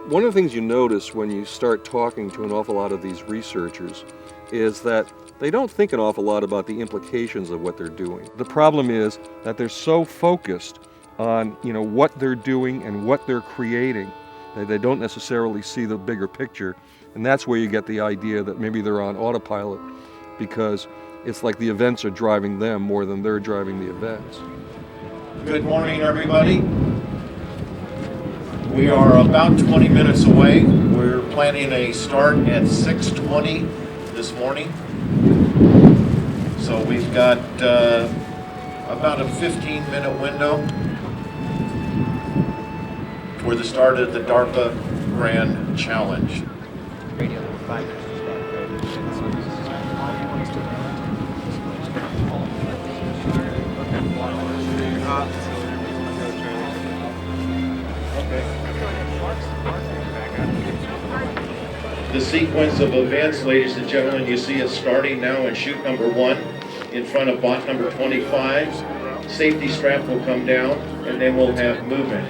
One of the things you notice when you start talking to an awful lot of these researchers is that they don't think an awful lot about the implications of what they're doing. The problem is that they're so focused on, what they're doing and what they're creating that they don't necessarily see the bigger picture. And that's where you get the idea that maybe they're on autopilot, because it's like the events are driving them more than they're driving the events. Good morning, everybody. We are about 20 minutes away. We're planning a start at 6:20 this morning. So we've got about a 15-minute window for the start of the DARPA Grand Challenge. Radio 5 minutes. The sequence of events, ladies and gentlemen, you see it starting now in chute number 1 in front of bot number 25. Safety strap will come down, and then we'll have movement.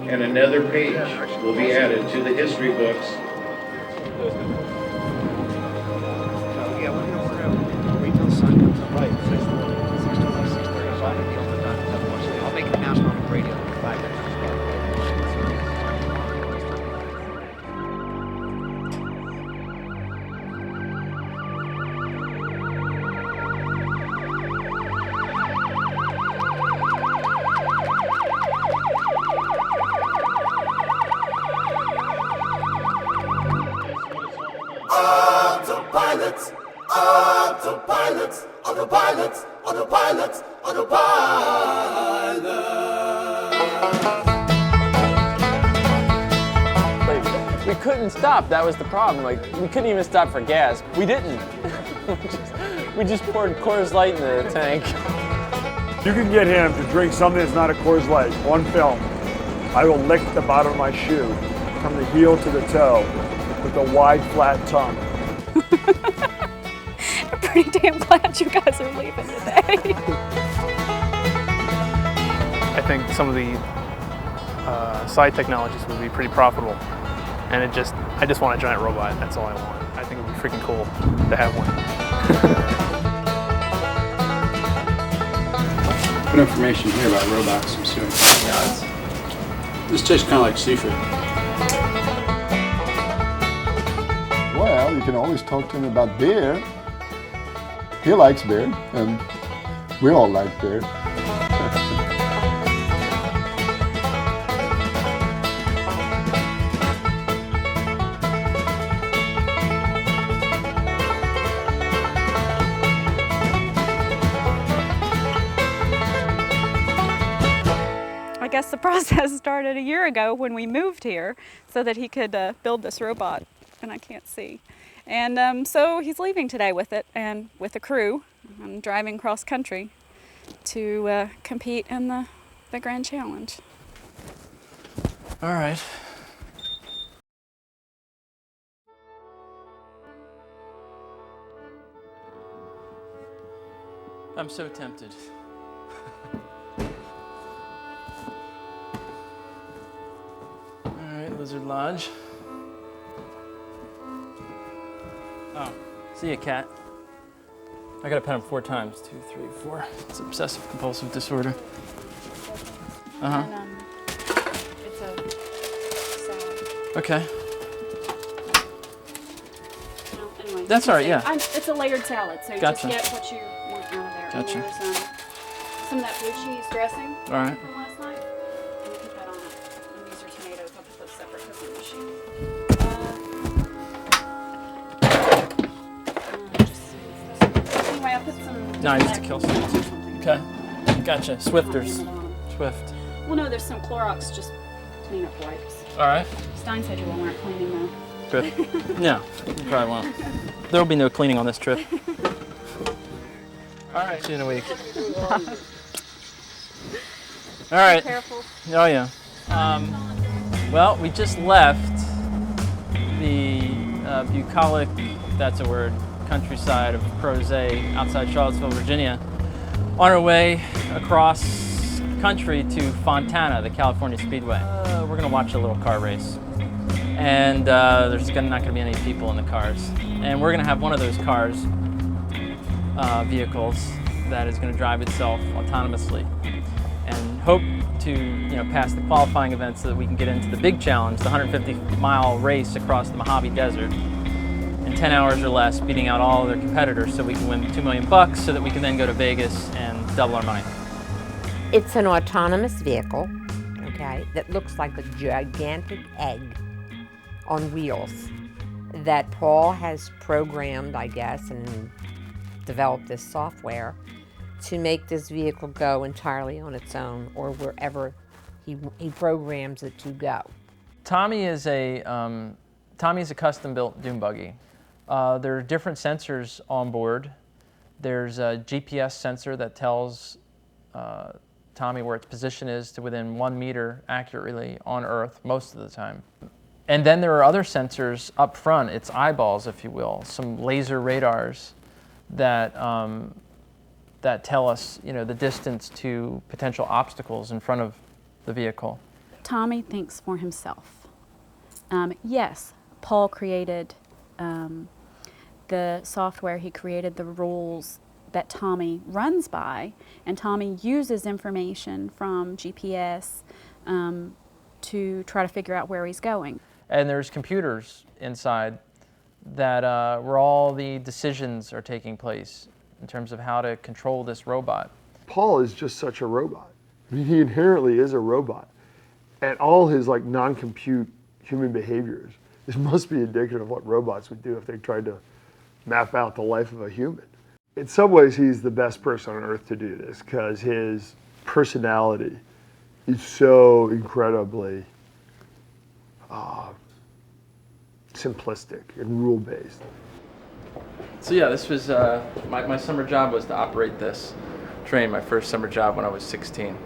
And another page will be added to the history books. Wait till the sun comes up. Right. 6:35. I'll make it national radio 5 minutes. We couldn't stop, that was the problem. Like, we couldn't even stop for gas. We didn't. we just poured Coors Light in the tank. You can get him to drink something that's not a Coors Light on film. I will lick the bottom of my shoe from the heel to the toe with a wide, flat tongue. I'm pretty damn glad you guys are leaving today. I think some of the side technologies would be pretty profitable. And I just want a giant robot, that's all I want. I think it would be freaking cool to have one. Good information here about robots, I'm sure. This tastes kind of like seafood. Well, you can always talk to him about beer. He likes beer, and we all like beer. I guess the process started a year ago when we moved here so that he could build this robot, and I can't see. And so he's leaving today with it and with a crew. I'm driving cross country to compete in the Grand Challenge. All right. I'm so tempted. All right, Lizard Lodge. Oh, see ya, cat. I gotta pet him 4 times. 2, 3, 4. It's obsessive compulsive disorder. Uh-huh. And, it's a salad. Okay. No, anyway, That's all right, yeah. It's a layered salad, so you Gotcha. just get what you want out of there. Gotcha. And there's some of that blue cheese dressing All right. from last night. And you put that on it. And these are tomatoes. I'll put those separate because I'm machine. Anyway, I put some. No, I used to kill some. Okay. Gotcha. Swifters. Swift. Well, no, there's some Clorox just cleanup wipes. All right. Stein said you weren't cleaning them. Good. No, you probably won't. There will be no cleaning on this trip. All right. See you in a week. All right. Careful. Oh yeah. Well, we just left the bucolic, if that's a word, countryside of Crozet outside Charlottesville, Virginia, on our way across country to Fontana, the California Speedway. We're gonna watch a little car race. and there's not going to be any people in the cars. And we're going to have one of those cars, vehicles, that is going to drive itself autonomously, and hope to pass the qualifying events so that we can get into the big challenge, the 150-mile race across the Mojave Desert in 10 hours or less, beating out all of their competitors, so we can win $2 million so that we can then go to Vegas and double our money. It's an autonomous vehicle, okay, that looks like a gigantic egg on wheels that Paul has programmed, I guess, and developed this software to make this vehicle go entirely on its own or wherever he programs it to go. Tommy is a custom-built dune buggy. There are different sensors on board. There's a GPS sensor that tells Tommy where its position is to within 1 meter accurately on Earth most of the time. And then there are other sensors up front, its eyeballs, if you will, some laser radars that that tell us, the distance to potential obstacles in front of the vehicle. Tommy thinks for himself. Yes, Paul created the software, he created the rules that Tommy runs by, and Tommy uses information from GPS to try to figure out where he's going. And there's computers inside that where all the decisions are taking place in terms of how to control this robot. Paul is just such a robot. I mean, he inherently is a robot. And all his non-compute human behaviors, this must be indicative of what robots would do if they tried to map out the life of a human. In some ways, he's the best person on earth to do this because his personality is so incredibly simplistic and rule-based. So yeah, this was, my summer job was to operate this train, my first summer job when I was 16.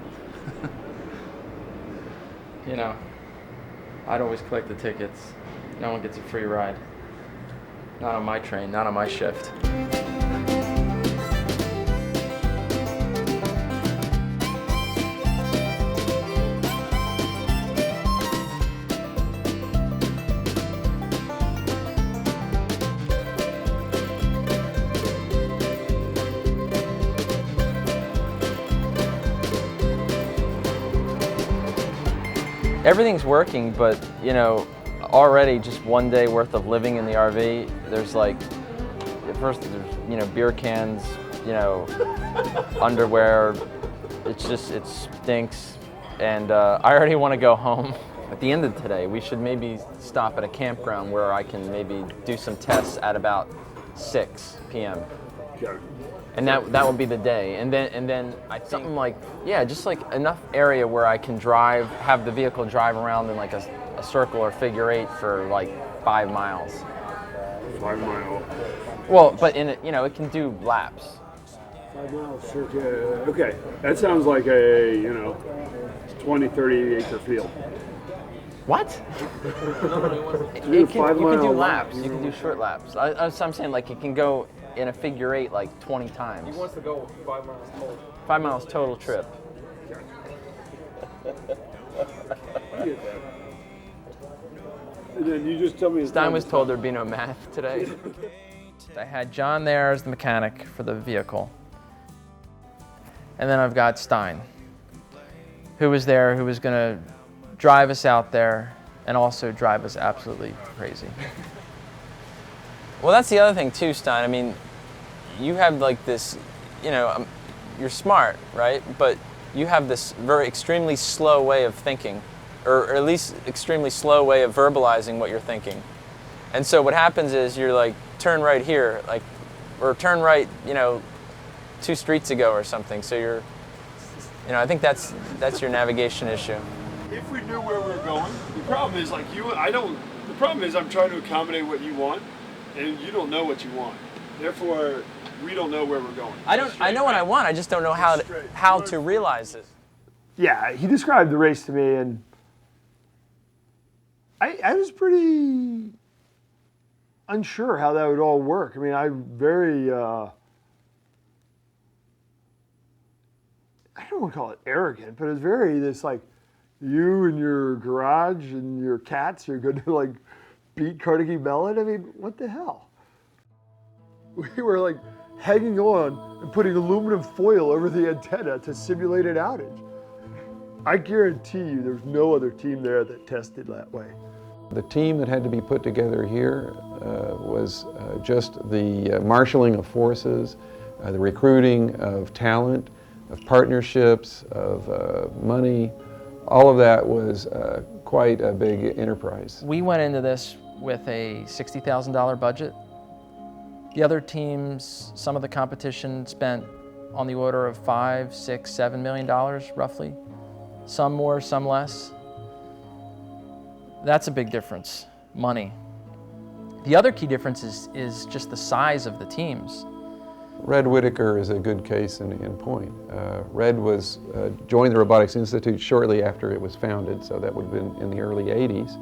I'd always collect the tickets. No one gets a free ride. Not on my train, not on my shift. Everything's working, but already just one day worth of living in the RV, there's at first there's beer cans, underwear. It stinks, and I already want to go home. At the end of today, we should maybe stop at a campground where I can maybe do some tests at about 6 p.m. And that will be the day. And then I think just enough area where I can have the vehicle drive around in a circle or figure eight for 5 miles. 5 miles. Well, but in it, it can do laps. 5 miles circa. Okay, that sounds like a 20, 30 acre field. What? You can do laps. You can do short laps. I'm saying it can go in a figure eight 20 times. He wants to go 5 miles total. 5 miles total trip. And then you just tell me. Stein was told there'd be no math today. I had John there as the mechanic for the vehicle. And then I've got Stein, who was there, who was going to drive us out there and also drive us absolutely crazy. Well, that's the other thing too, Stein. I mean, you have this, you're smart, right? But you have this very extremely slow way of thinking, or at least extremely slow way of verbalizing what you're thinking. And so what happens is you're turn right here, or turn right, 2 streets ago or something. So you're, I think that's your navigation issue. If we knew where we were going, the problem is the problem is I'm trying to accommodate what you want, and you don't know what you want. Therefore, we don't know where we're going. I know what I want. I just don't know how to realize it. Yeah, he described the race to me, and I was pretty unsure how that would all work. I mean, I don't want to call it arrogant, but it's very You and your garage and your cats are going to like beat Carnegie Mellon? I mean, what the hell? We were like hanging on and putting aluminum foil over the antenna to simulate an outage. I guarantee you there's no other team there that tested that way. The team that had to be put together here was just the marshaling of forces, the recruiting of talent, of partnerships, of money. All of that was quite a big enterprise. We went into this with a $60,000 budget. The other teams, some of the competition spent on the order of $5, $6, $7 million roughly. Some more, some less. That's a big difference, money. The other key difference is just the size of the teams. Red Whittaker is a good case in point. Red joined the Robotics Institute shortly after it was founded, so that would have been in the early 80s.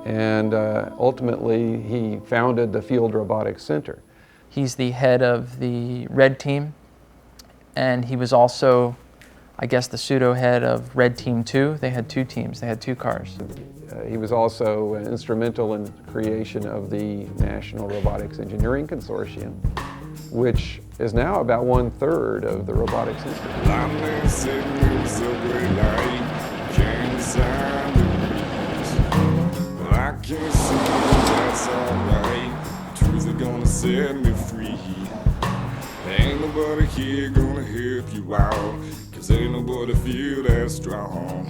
And ultimately, he founded the Field Robotics Center. He's the head of the Red Team, and he was also, I guess, the pseudo-head of Red Team 2. They had two teams, they had two cars. He was also instrumental in the creation of the National Robotics Engineering Consortium, which is now about 1/3 of the Robotics Institute. I can't see that's alright. Trees are gonna set me free. Ain't nobody here gonna help you out, 'cause ain't nobody feel that strong.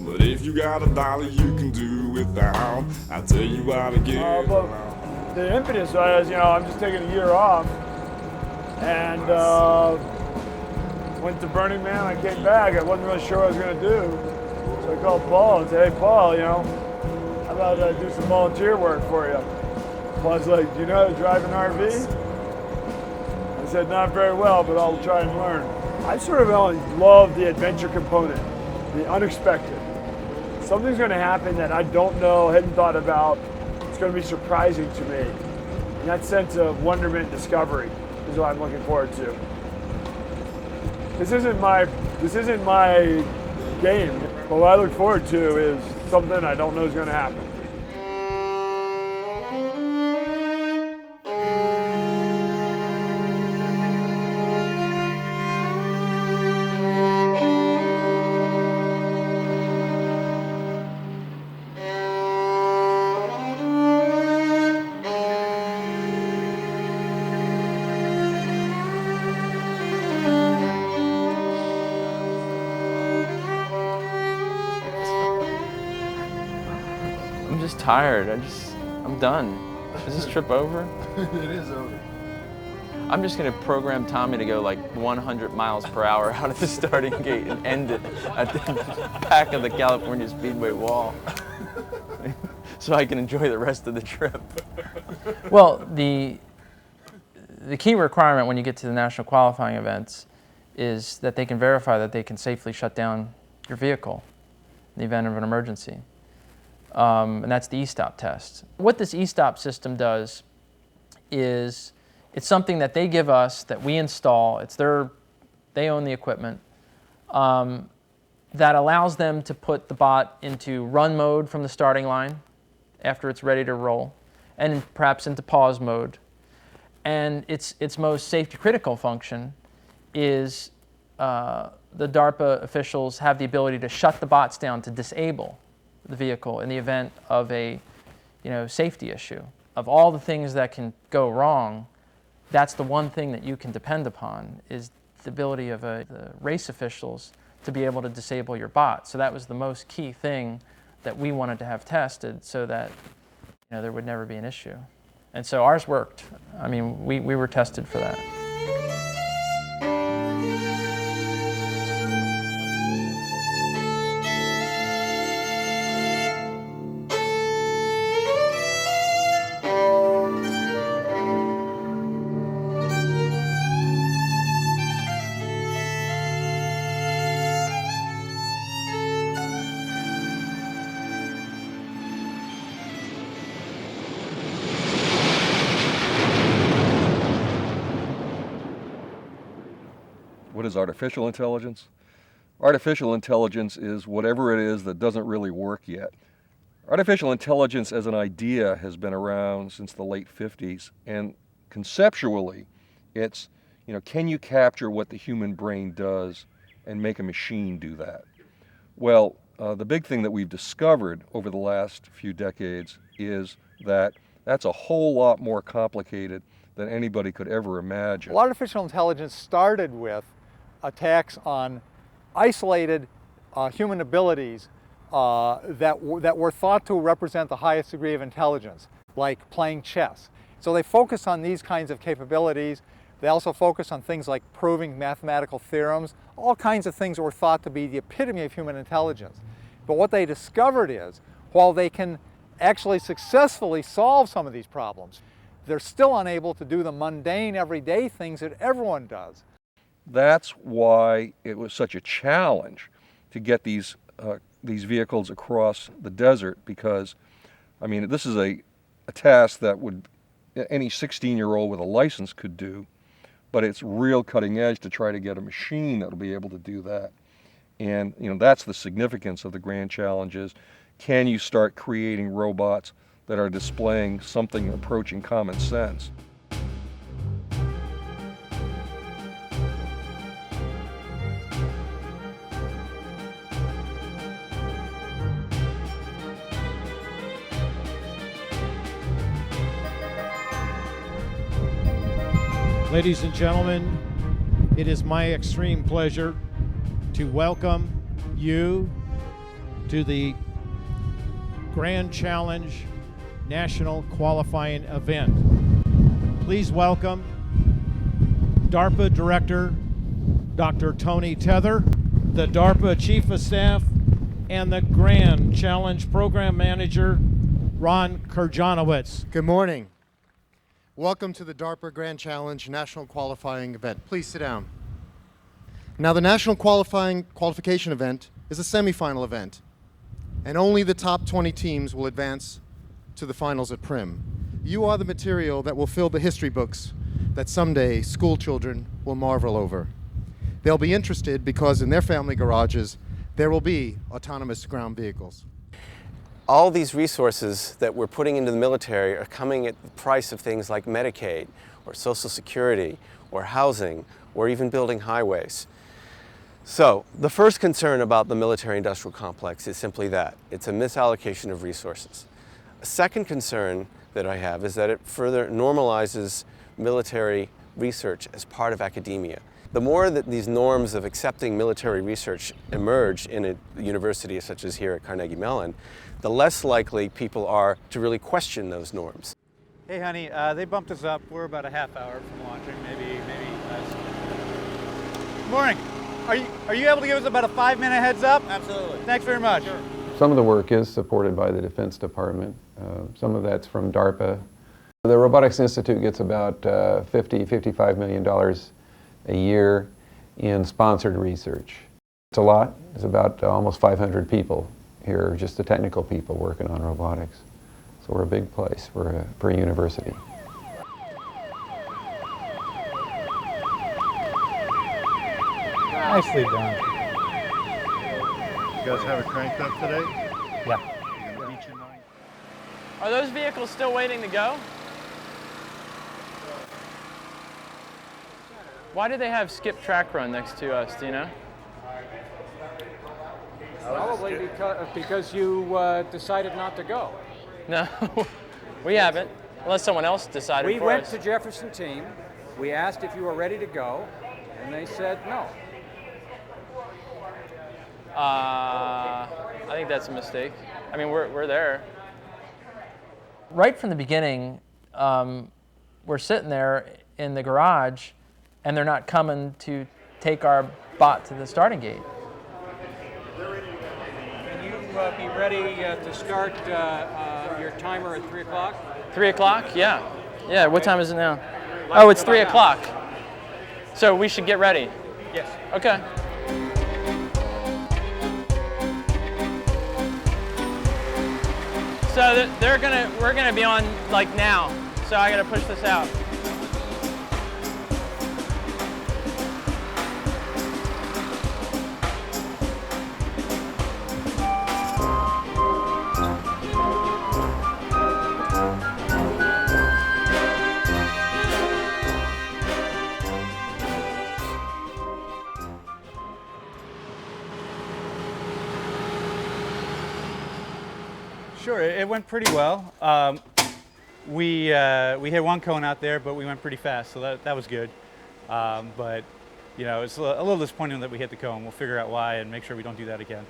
But if you got $1 you can do without, I'll tell you how to get around. The impetus was, I'm just taking a year off, and went to Burning Man. I came back. I wasn't really sure what I was going to do, so I called Paul and said, "Hey, Paul, how about I do some volunteer work for you?" Paul's like, "Do you know how to drive an RV?" I said, "Not very well, but I'll try and learn." I sort of love the adventure component, the unexpected. Something's going to happen that I don't know, hadn't thought about. It's going to be surprising to me. And that sense of wonderment and discovery is what I'm looking forward to. This isn't my game, but what I look forward to is something I don't know is going to happen. I'm just tired. I'm done. Is this trip over? It is over. I'm just gonna program Tommy to go like 100 miles per hour out of the starting gate and end it at the back of the California Speedway wall, so I can enjoy the rest of the trip. Well, the key requirement when you get to the national qualifying events is that they can verify that they can safely shut down your vehicle in the event of an emergency. And that's the e-stop test. What this e-stop system does is it's something that they give us that we install. They own the equipment, that allows them to put the bot into run mode from the starting line after it's ready to roll, and perhaps into pause mode. And its most safety critical function is the DARPA officials have the ability to shut the bots down, to disable the vehicle in the event of a safety issue. Of all the things that can go wrong, that's the one thing that you can depend upon, is the ability of the race officials to be able to disable your bot. So that was the most key thing that we wanted to have tested, so that there would never be an issue. And so ours worked. I mean, we were tested for that. What is artificial intelligence? artificial intelligence is whatever it is that doesn't really work yet. Artificial intelligence as an idea has been around since the late 50s, and conceptually, it's, can you capture what the human brain does and make a machine do that? Well, the big thing that we've discovered over the last few decades is that that's a whole lot more complicated than anybody could ever imagine. Well, artificial intelligence started with attacks on isolated human abilities that were thought to represent the highest degree of intelligence, like playing chess. So they focus on these kinds of capabilities. They also focus on things like proving mathematical theorems, all kinds of things that were thought to be the epitome of human intelligence. But what they discovered is, while they can actually successfully solve some of these problems, they're still unable to do the mundane, everyday things that everyone does. That's why it was such a challenge to get these vehicles across the desert, because, this is a task that any 16-year-old with a license could do, but it's real cutting edge to try to get a machine that'll be able to do that. And that's the significance of the grand challenges. Can you start creating robots that are displaying something approaching common sense? Ladies and gentlemen, it is my extreme pleasure to welcome you to the Grand Challenge National Qualifying Event. Please welcome DARPA Director Dr. Tony Tether, the DARPA Chief of Staff, and the Grand Challenge Program Manager, Ron Kurjanowicz. Good morning. Welcome to the DARPA Grand Challenge National Qualifying Event. Please sit down. Now, the National Qualification Event is a semifinal event, and only the top 20 teams will advance to the finals at Prim. You are the material that will fill the history books that someday school children will marvel over. They'll be interested because in their family garages, there will be autonomous ground vehicles. All these resources that we're putting into the military are coming at the price of things like Medicaid, or Social Security, or housing, or even building highways. So, the first concern about the military-industrial complex is simply that. It's a misallocation of resources. A second concern that I have is that it further normalizes military research as part of academia. The more that these norms of accepting military research emerge in a university such as here at Carnegie Mellon, the less likely people are to really question those norms. Hey honey, they bumped us up. We're about a half hour from launching, maybe less. Good morning. Are you able to give us about a 5-minute heads up? Absolutely. Thanks very much. Sure. Some of the work is supported by the Defense Department. Some of that's from DARPA. The Robotics Institute gets about $55 million a year in sponsored research. It's a lot. It's about almost 500 people here, just the technical people working on robotics. So we're a big place for a university. Nicely done. You guys have it cranked up today? Yeah. Are those vehicles still waiting to go? Why do they have Skip Track Run next to us, do you know? Probably because you decided not to go. No, we haven't, unless someone else decided We for went us. to Jefferson Team, we asked if you were ready to go, and they said no. I think that's a mistake. I mean, we're there. Right from the beginning, we're sitting there in the garage, and they're not coming to take our bot to the starting gate. Can you be ready to start your timer at 3 o'clock? 3 o'clock? Yeah. Yeah, what time is it now? Oh, it's 3 o'clock. So we should get ready? Yes. Okay. So we're gonna be on like now. So I gotta push this out. it went pretty well. We hit one cone out there, but we went pretty fast, so that was good. But you know, it's a little disappointing that we hit the cone. We'll figure out why and make sure we don't do that again.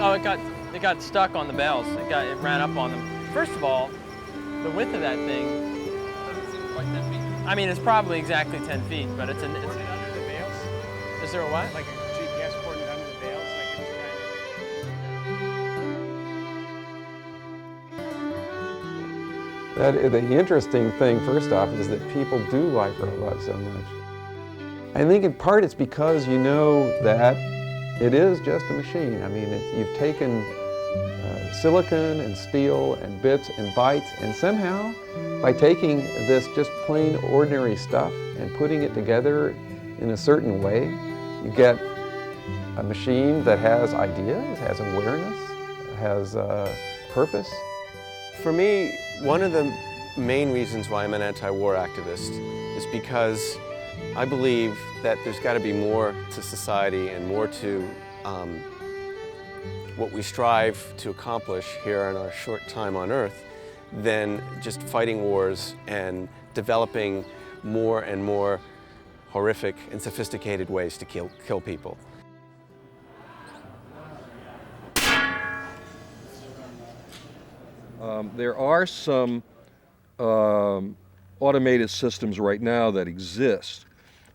Oh, it got stuck on the bales. It ran up on them. First of all, the width of that thing doesn't seem quite 10 feet. I mean, it's probably exactly 10 feet, but it's under the bales? Is there a what? Like a GPS coordinate under the bales, like it's The interesting thing, first off, is that people do like robots so much. I think in part it's because you know that it is just a machine. I mean, you've taken silicon and steel and bits and bytes, and somehow, by taking this just plain ordinary stuff and putting it together in a certain way, you get a machine that has ideas, has awareness, has purpose. For me, one of the main reasons why I'm an anti-war activist is because I believe that there's got to be more to society and more to what we strive to accomplish here in our short time on Earth than just fighting wars and developing more and more horrific and sophisticated ways to kill people. There are some automated systems right now that exist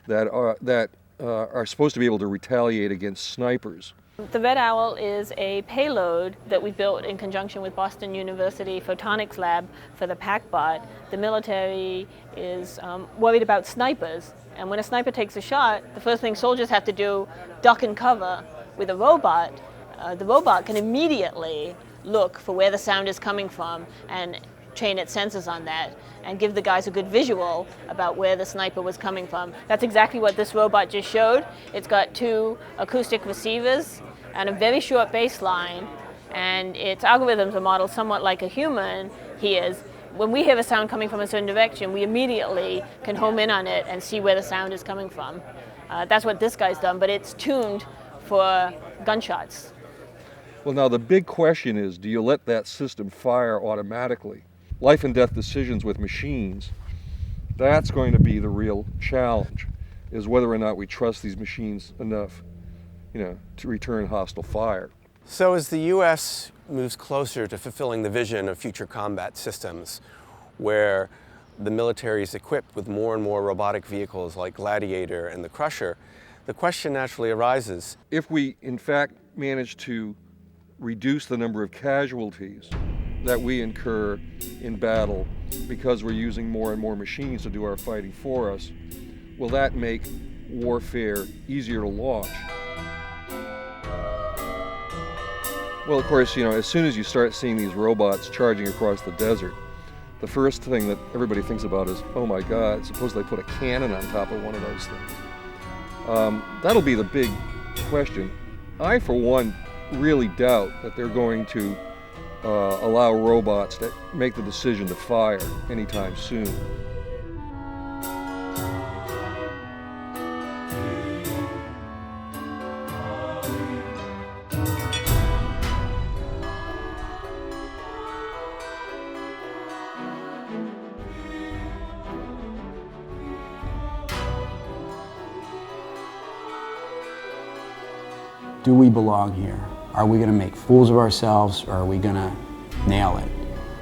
that are supposed to be able to retaliate against snipers. The Red Owl is a payload that we built in conjunction with Boston University Photonics Lab for the PackBot. The military is worried about snipers, and when a sniper takes a shot, the first thing soldiers have to do, duck and cover. With a robot, the robot can immediately look for where the sound is coming from and train its sensors on that and give the guys a good visual about where the sniper was coming from. That's exactly what this robot just showed. It's got 2 acoustic receivers and a very short baseline, and its algorithms are modeled somewhat like a human hears. When we hear a sound coming from a certain direction, we immediately can home in on it and see where the sound is coming from. That's what this guy's done, but it's tuned for gunshots. Well, now the big question is, do you let that system fire automatically? Life and death decisions with machines, that's going to be the real challenge, is whether or not we trust these machines enough, to return hostile fire. So as the U.S. moves closer to fulfilling the vision of future combat systems, where the military is equipped with more and more robotic vehicles like Gladiator and the Crusher, the question naturally arises. If we, in fact, manage to reduce the number of casualties that we incur in battle because we're using more and more machines to do our fighting for us, will that make warfare easier to launch? Well, of course, as soon as you start seeing these robots charging across the desert, the first thing that everybody thinks about is, oh my God, suppose they put a cannon on top of one of those things. That'll be the big question. I, for one, really doubt that they're going to allow robots to make the decision to fire anytime soon. Do we belong here? Are we going to make fools of ourselves, or are we going to nail it?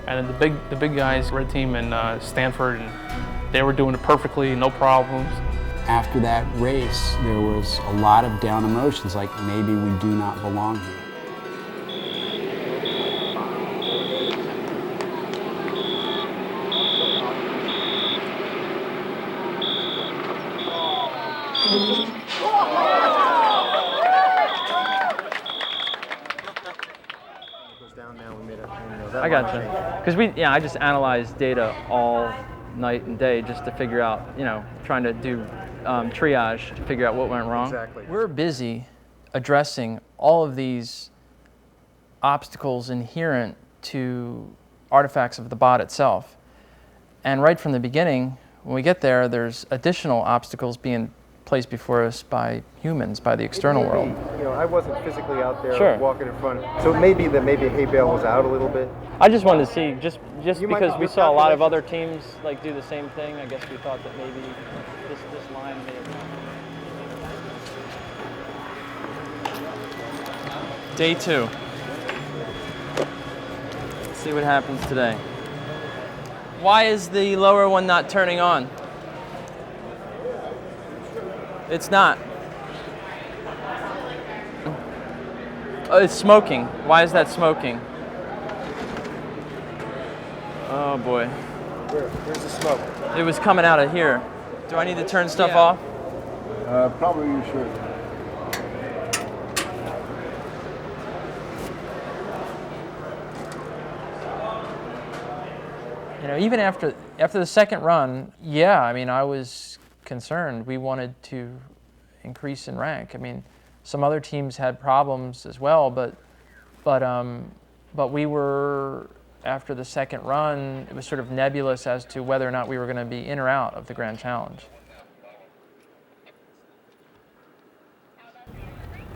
And then the big guys, red team in Stanford, and they were doing it perfectly, no problems. After that race, there was a lot of down emotions, like maybe we do not belong here. I gotcha. Because I just analyze data all night and day just to figure out, trying to do triage to figure out what went wrong. Exactly. We're busy addressing all of these obstacles inherent to artifacts of the bot itself. And right from the beginning, when we get there, there's additional obstacles being placed before us by humans, by the external world. You know, I wasn't physically out there Sure. walking in front, so it may be that maybe a hay bale was out a little bit. I just wanted to see, just You might- because we your saw a lot of other teams like do the same thing, I guess we thought that maybe this line may have... Day 2. Let's see what happens today. Why is the lower one not turning on? It's not. Oh, it's smoking. Why is that smoking? Oh boy. Where's the smoke? It was coming out of here. Do I need to turn stuff off? Probably you should. You know, even after the second run, yeah, I mean, I was concerned. We wanted to increase in rank. I mean, some other teams had problems as well, but we were, after the second run, it was sort of nebulous as to whether or not we were going to be in or out of the Grand Challenge.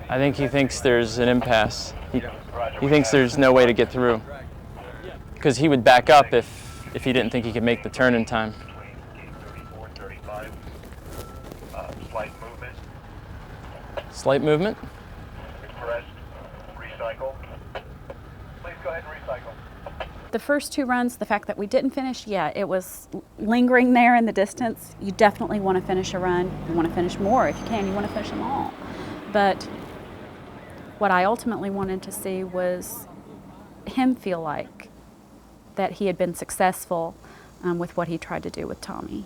I think he thinks there's an impasse. He thinks there's no way to get through, because he would back up if he didn't think he could make the turn in time. Slight movement. Slight movement? Press. Recycle. Please go ahead and recycle. The first 2 runs, the fact that we didn't finish, yeah, it was lingering there in the distance. You definitely want to finish a run. You want to finish more if you can. You want to finish them all. But what I ultimately wanted to see was him feel like that he had been successful with what he tried to do with Tommy.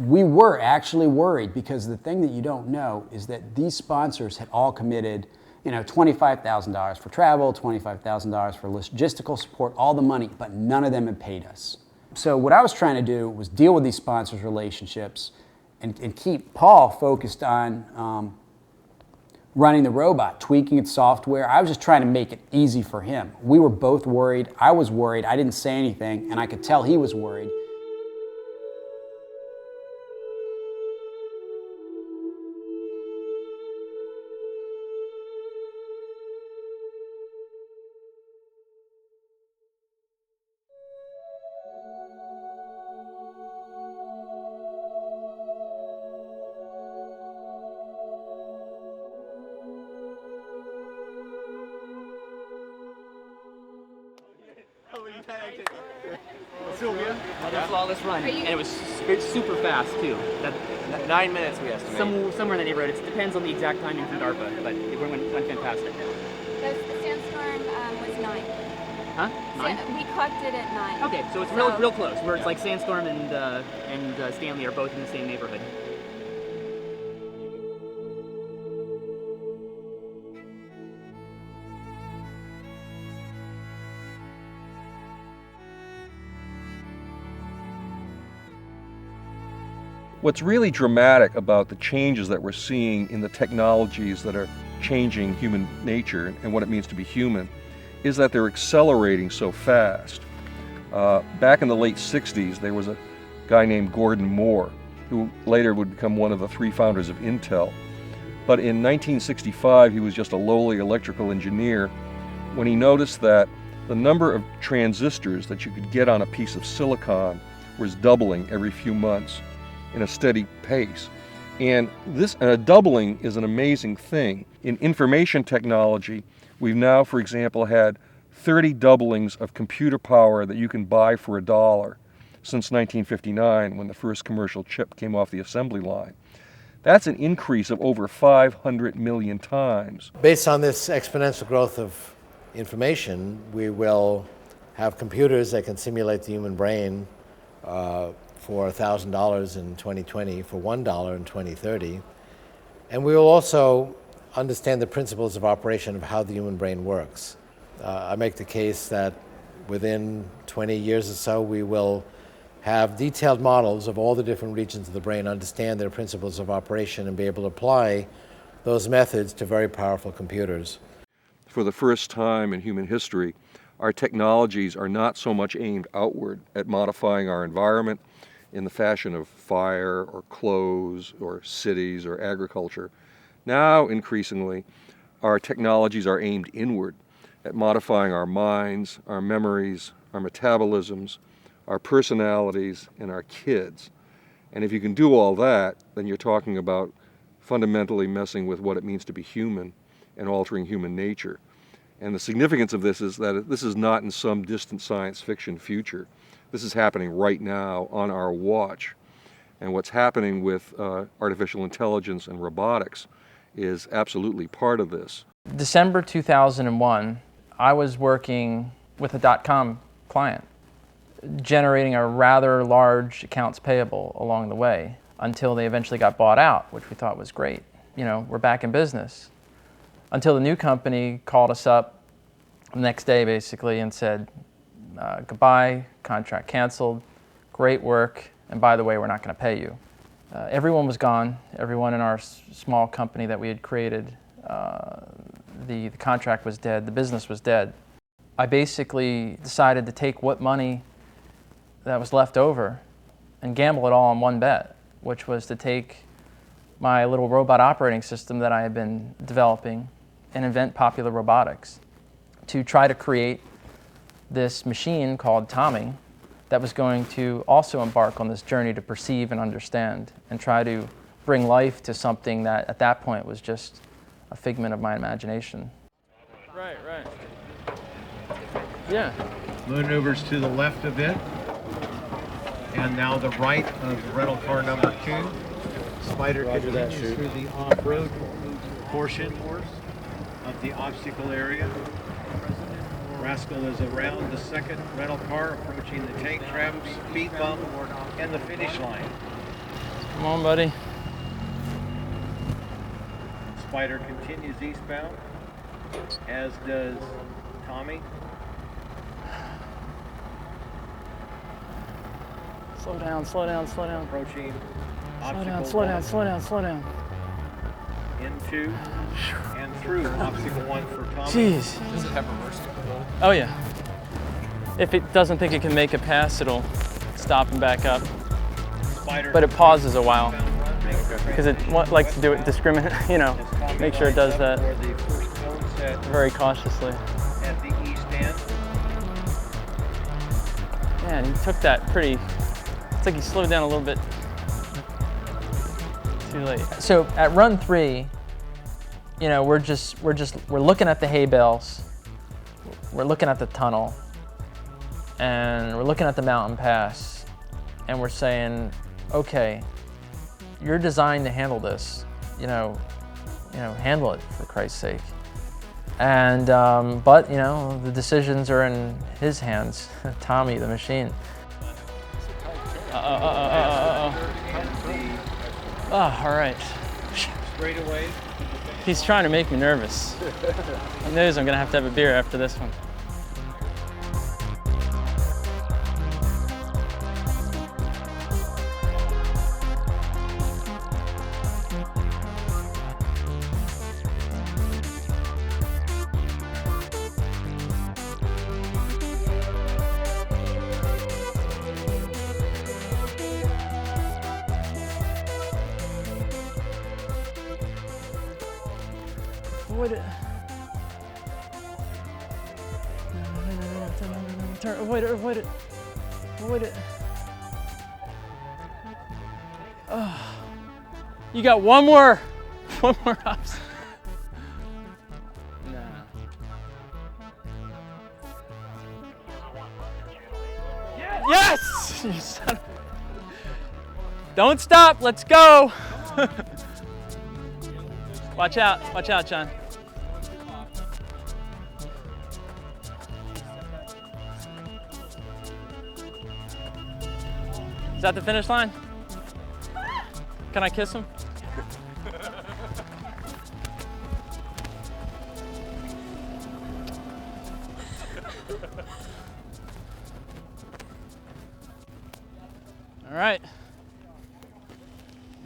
We were actually worried because the thing that you don't know is that these sponsors had all committed, you know, $25,000 for travel, $25,000 for logistical support, all the money, but none of them had paid us. So what I was trying to do was deal with these sponsors' relationships and keep Paul focused on running the robot, tweaking its software. I was just trying to make it easy for him. We were both worried. I was worried. I didn't say anything, and I could tell he was worried. Sylvia? Another flawless run, and it was super fast too. 9 minutes we estimate. Somewhere in the neighborhood. It depends on the exact timing from DARPA, but it went fantastic. The sandstorm was 9. Huh? 9? We clocked it at 9. Okay, so it's real close. Where it's like Sandstorm and Stanley are both in the same neighborhood. What's really dramatic about the changes that we're seeing in the technologies that are changing human nature and what it means to be human is that they're accelerating so fast. Back in the late 60s, there was a guy named Gordon Moore, who later would become one of the 3 founders of Intel. But in 1965, he was just a lowly electrical engineer when he noticed that the number of transistors that you could get on a piece of silicon was doubling every few months in a steady pace. And a doubling is an amazing thing. In information technology, we've now, for example, had 30 doublings of computer power that you can buy for $1 since 1959, when the first commercial chip came off the assembly line. That's an increase of over 500 million times. Based on this exponential growth of information, we will have computers that can simulate the human brain for $1,000 in 2020, for $1 in 2030. And we will also understand the principles of operation of how the human brain works. I make the case that within 20 years or so, we will have detailed models of all the different regions of the brain, understand their principles of operation, and be able to apply those methods to very powerful computers. For the first time in human history, our technologies are not so much aimed outward at modifying our environment in the fashion of fire or clothes or cities or agriculture. Now, increasingly, our technologies are aimed inward at modifying our minds, our memories, our metabolisms, our personalities, and our kids. And if you can do all that, then you're talking about fundamentally messing with what it means to be human and altering human nature. And the significance of this is that this is not in some distant science fiction future. This is happening right now on our watch. And what's happening with artificial intelligence and robotics is absolutely part of this. December 2001, I was working with a .com client, generating a rather large accounts payable along the way until they eventually got bought out, which we thought was great. You know, we're back in business. Until the new company called us up the next day basically and said, goodbye, contract canceled, great work, and by the way, we're not going to pay you. Everyone was gone. Everyone in our small company that we had created, the contract was dead, the business was dead. I basically decided to take what money that was left over and gamble it all on one bet, which was to take my little robot operating system that I had been developing and invent Popular Robotics to try to create this machine called Tommy that was going to also embark on this journey to perceive and understand and try to bring life to something that at that point was just a figment of my imagination. Right. Yeah. Maneuvers to the left a bit. And now the right of rental car number 2. Spider continues through the off-road portion of the obstacle area. Rascal is around the second rental car, approaching the tank trap, speed bump, and the finish line. Come on, buddy. Spider continues eastbound, as does Tommy. Slow down, slow down, slow down. Approaching Slow down. Into and through obstacle 1 for Tommy. Jeez. Does it have reverse control? Oh yeah. If it doesn't think it can make it past, it'll stop and back up. But it pauses a while because it likes to do it discriminate, you know, make sure it does that very cautiously. At the east end. Man, he took that pretty. It's like he slowed down a little bit too late. So at run 3, you know, we're looking at the hay bales, we're looking at the tunnel, and we're looking at the mountain pass, and we're saying, okay, you're designed to handle this, you know, handle it for Christ's sake. And but you know, the decisions are in his hands, Tommy the machine. Oh, all right. Straight away. He's trying to make me nervous. He knows I'm gonna have to have a beer after this one. Avoid it. No. Avoid it. Oh. You got one more option. No. Yes! You son of... Don't stop, let's go. Watch out, John. Is that the finish line? Can I kiss him? All right.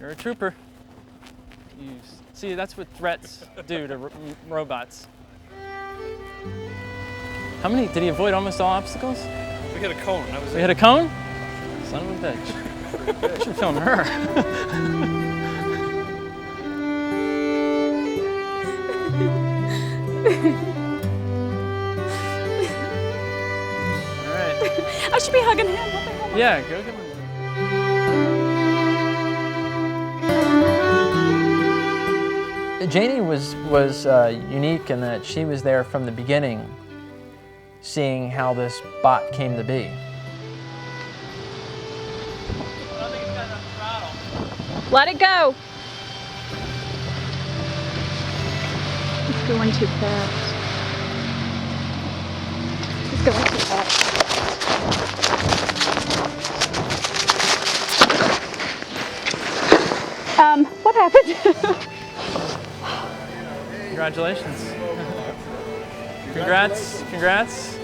You're a trooper. See, that's what threats do to robots. How many? Did he avoid almost all obstacles? We hit a cone. We hit a cone? Son of a bitch. should film her. All right. I should be hugging him. Yeah, go give him. Janie was unique in that she was there from the beginning, seeing how this bot came to be. Let it go. It's going too fast. It's going too fast. What happened? Congratulations. Congrats, congrats,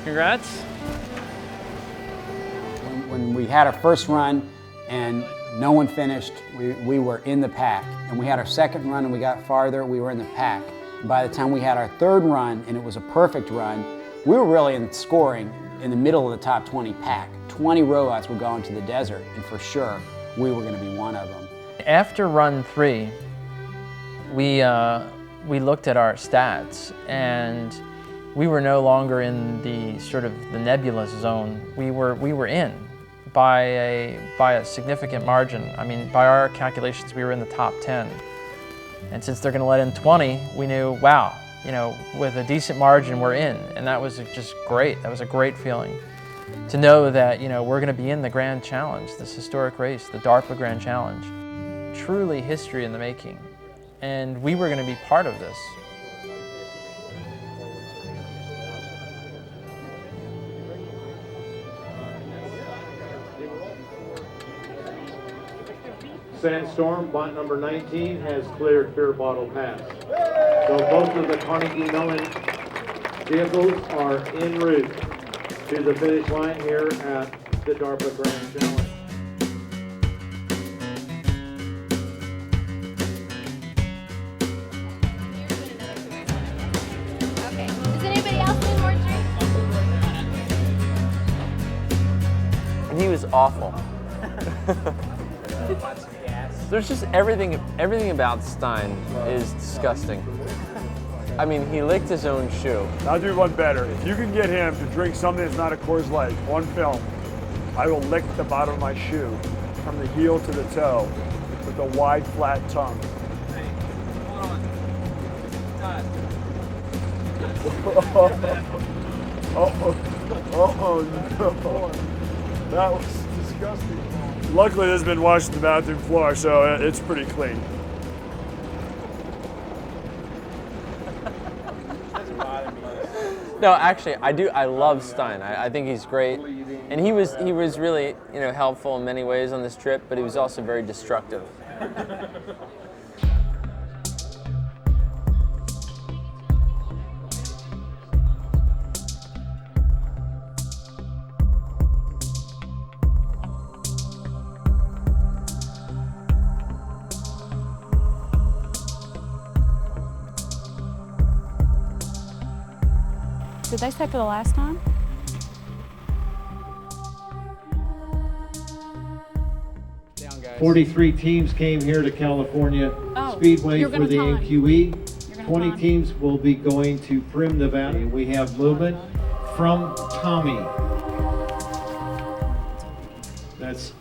congrats. When we had our first run and no one finished, we were in the pack. And we had our second run and we got farther, we were in the pack. And by the time we had our third run, and it was a perfect run, we were really in scoring in the middle of the top 20 pack. 20 robots were going to the desert, and for sure, we were going to be one of them. After run 3, we looked at our stats, and we were no longer in the sort of the nebulous zone. We were in by a significant margin. I mean, by our calculations, we were in the top 10. And since they're going to let in 20, we knew, wow, you know, with a decent margin, we're in. And that was just great. That was a great feeling to know that, you know, we're going to be in the Grand Challenge, this historic race, the DARPA Grand Challenge. Truly history in the making. And we were going to be part of this. Sandstorm, bot number 19, has cleared beer bottle pass. So both of the Carnegie Mellon vehicles are en route to the finish line here at the DARPA Grand Challenge. Okay. Does anybody else need more drinks? And he was awful. There's just everything about Stein is disgusting. I mean, he licked his own shoe. I'll do one better. If you can get him to drink something that's not a Coors Light on film, I will lick the bottom of my shoe from the heel to the toe with a wide, flat tongue. Hey, hold on. Todd. Oh no. That was disgusting. Luckily, this has been washed in the bathroom floor, so it's pretty clean. No, actually, I love Stein. I think he's great, and he was really, you know, helpful in many ways on this trip, but he was also very destructive. Did they say for the last time? Down, guys. 43 teams came here to California Speedway for the AQE. 20 teams will be going to Primm, Nevada. We have movement from Tommy. That's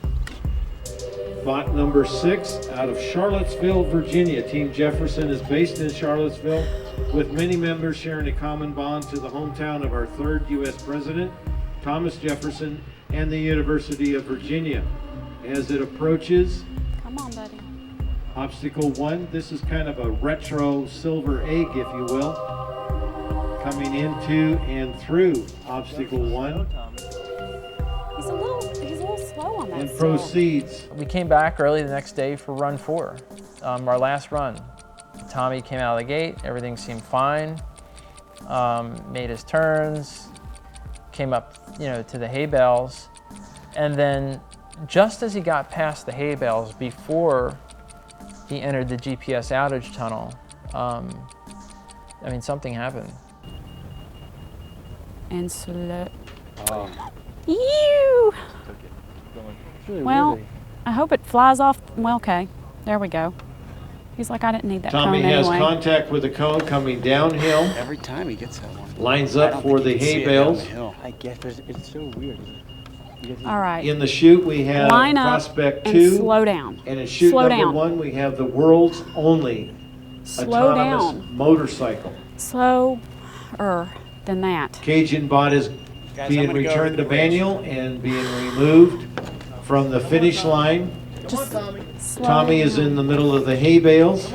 bot number 6 out of Charlottesville, Virginia. Team Jefferson is based in Charlottesville, with many members sharing a common bond to the hometown of our third U.S. President, Thomas Jefferson, and the University of Virginia. As it approaches, come on, buddy. Obstacle 1, this is kind of a retro silver egg, if you will, coming into and through Obstacle 1. He's a little slow on that. And proceeds. We came back early the next day for run 4, our last run. Tommy came out of the gate, everything seemed fine, made his turns, came up, you know, to the hay bales, and then just as he got past the hay bales before he entered the GPS outage tunnel, I mean, something happened. And slow. Oh. You. Well, I hope it flies off. Well, okay. There we go. He's like, I didn't need that Tommy cone has anyway. contact with the cone coming downhill. Every time he gets that one. Lines I up don't for think the you can hay see it down bales. the hill. I guess, but it's so weird. All right. In the chute, we have Line up Prospect and 2. slow down. And in chute Slow number down. 1, we have the world's only Slow autonomous down. motorcycle. Slower than that. Cajun bot is Guys, being I'm gonna go returned to over the bridge. manual and being removed from the finish line. Just slow Tommy is down. in the middle of the hay bales.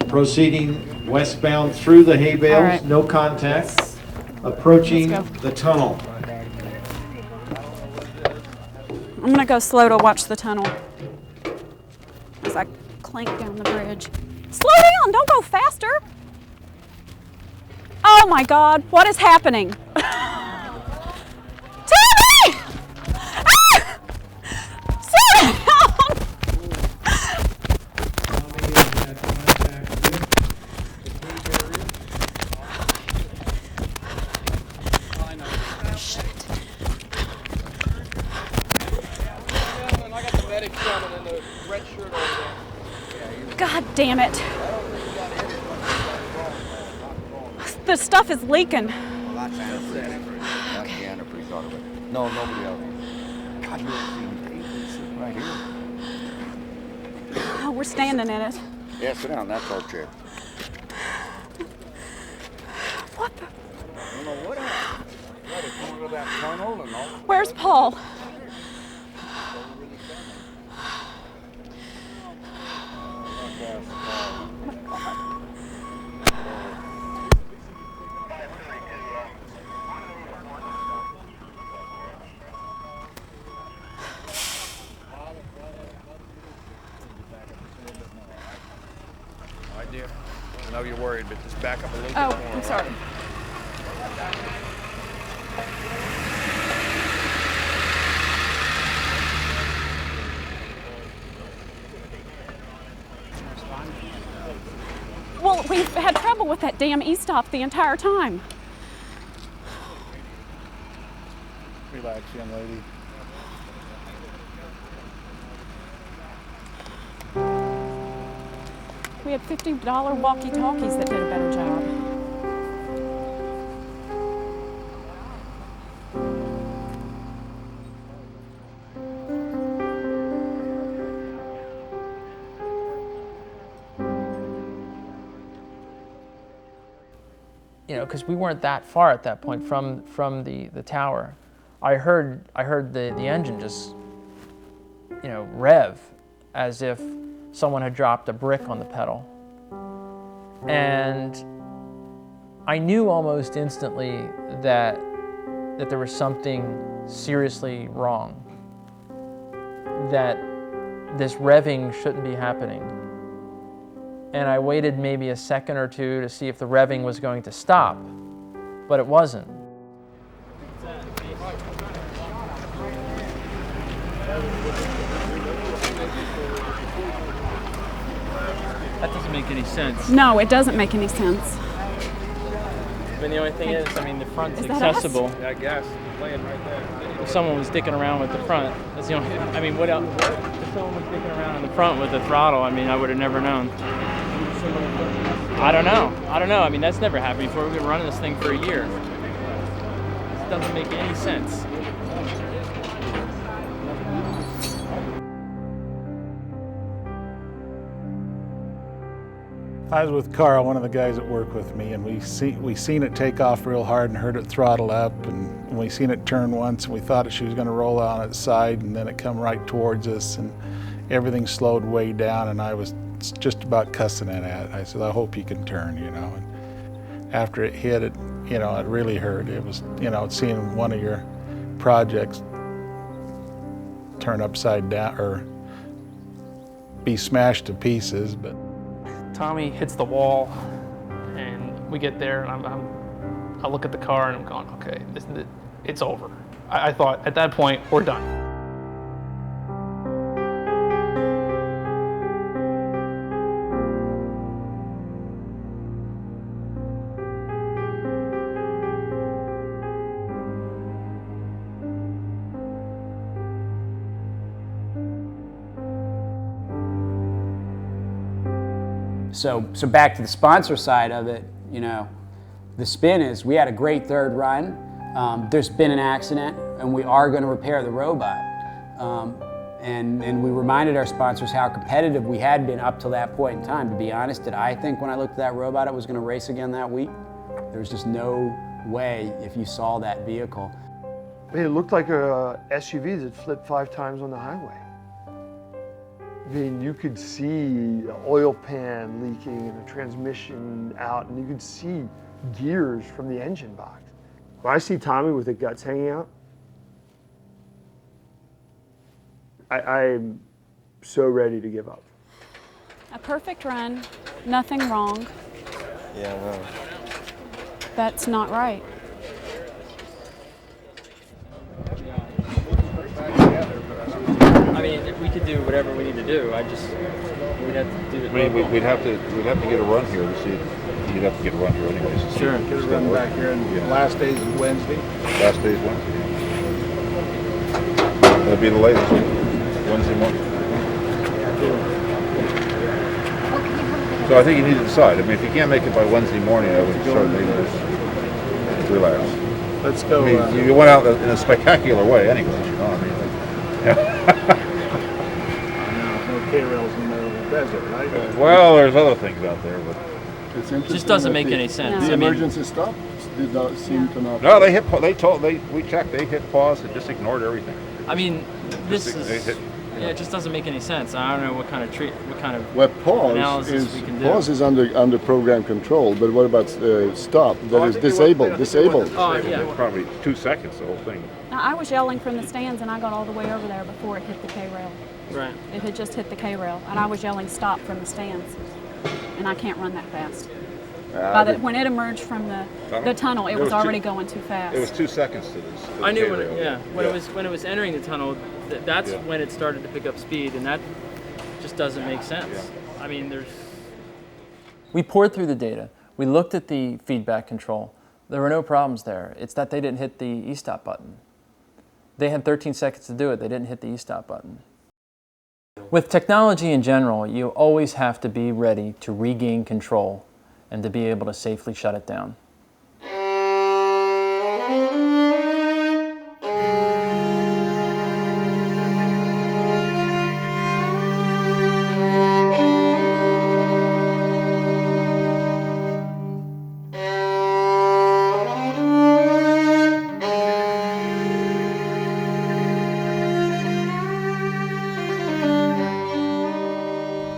Proceeding westbound through the hay bales, All right. no contact. Approaching Let's go. the tunnel. I'm gonna go slow to watch the tunnel as I clank down the bridge. Slow down! Don't go faster! Oh my God, what is happening? Tommy! Ah! Slow down! God damn it. The stuff is leaking. That's antifreeze. That's the antifreeze out of it. No, nobody else. God, you have seen papers sitting right here. Oh, we're standing in it. Yeah, sit down. That's our chair. What the? I don't know what happened. Right, it come into that tunnel and all. Where's Paul? All right, dear. I know you're worried, but just back up a little Oh, bit more. I'm sorry. Well, we've had trouble with that damn e-stop the entire time. Relax, young lady. We had $50 walkie-talkies that did a better job. You know, because we weren't that far at that point from the tower. I heard the engine just, you know, rev as if someone had dropped a brick on the pedal. And I knew almost instantly that there was something seriously wrong, that this revving shouldn't be happening. And I waited maybe a second or two to see if the revving was going to stop, but it wasn't. That doesn't make any sense. No, it doesn't make any sense. I mean, the only thing is, I mean, the front's Is that us? accessible. Yeah, I guess. Playing right there. If someone was dicking around with the front, that's the only, I mean, what else? If someone was dicking around in the front with the throttle, I mean, I would have never known. I don't know. I mean, that's never happened before. We've been running this thing for a year. This doesn't make any sense. I was with Carl, one of the guys that work with me, and we seen it take off real hard and heard it throttle up, and we seen it turn once, and we thought that she was going to roll on its side, and then it come right towards us, and everything slowed way down, and I was just about cussing it at. I said, I hope you can turn, you know. And after it hit it, you know, it really hurt. It was, you know, seeing one of your projects turn upside down or be smashed to pieces, but. Tommy hits the wall, and we get there, and I look at the car, and I'm going, okay, it's over. I thought at that point, we're done. So back to the sponsor side of it, you know, the spin is we had a great third run. There's been an accident, and we are going to repair the robot. And we reminded our sponsors how competitive we had been up till that point in time. To be honest, did I think when I looked at that robot it was going to race again that week? There was just no way if you saw that vehicle. I mean, it looked like a SUV that flipped 5 times on the highway. I mean, you could see the oil pan leaking and the transmission out, and you could see gears from the engine box. When I see Tommy with the guts hanging out, I'm so ready to give up. A perfect run, nothing wrong. Yeah, no. That's not right. I mean, we could do whatever we need to do. We'd have to do it. I mean, we'd have to get a run here to see. You'd have to get a run here anyways. To see Sure. if Get it's a gonna run work. back here, and Yeah. last day's Wednesday. Last day's Wednesday. That'd be the latest. Wednesday morning. So I think you need to decide. I mean, if you can't make it by Wednesday morning, I would certainly just relax. Let's go. I mean, you went out in a spectacular way anyways, you know, I mean, No K-rails in the middle of the desert, right? well, there's other things out there, but. It's It just doesn't make any sense. The I mean, emergency stop did not seem to not. No, we checked, they hit pause and just ignored everything. I mean, this Just- is, they hit- yeah, it just doesn't make any sense. I don't know what kind of Well, pause analysis we can do. pause is under program control, but what about stop? That is disabled. Oh, yeah. Probably 2 seconds, the whole thing. Now, I was yelling from the stands, and I got all the way over there before it hit the K-rail. Right. It had just hit the K-rail, and I was yelling stop from the stands, and I can't run that fast. When it emerged from the tunnel, it was already going too fast. It was 2 seconds to this. I knew when it was entering the tunnel, that's when it started to pick up speed, and that just doesn't make sense. I mean, we poured through the data. We looked at the feedback control. There were no problems there. It's that they didn't hit the e-stop button. They had 13 seconds to do it. They didn't hit the e-stop button. With technology in general, you always have to be ready to regain control and to be able to safely shut it down.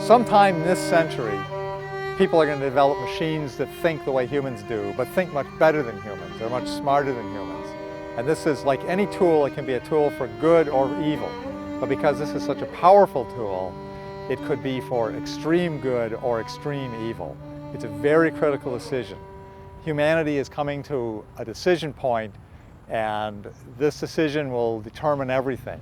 Sometime this century, people are going to develop machines that think the way humans do, but think much better than humans. They're much smarter than humans. And this is like any tool, it can be a tool for good or evil. But because this is such a powerful tool, it could be for extreme good or extreme evil. It's a very critical decision. Humanity is coming to a decision point, and this decision will determine everything.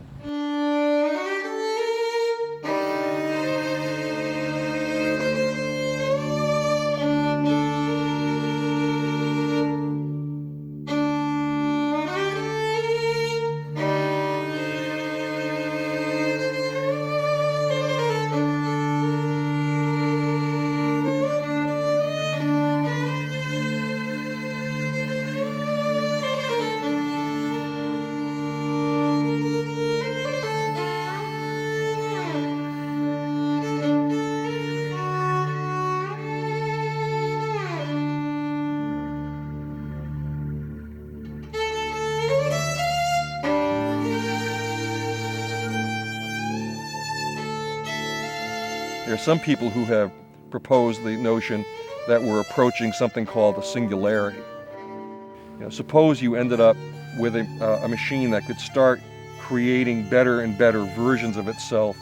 There are some people who have proposed the notion that we're approaching something called a singularity. You know, suppose you ended up with a machine that could start creating better and better versions of itself.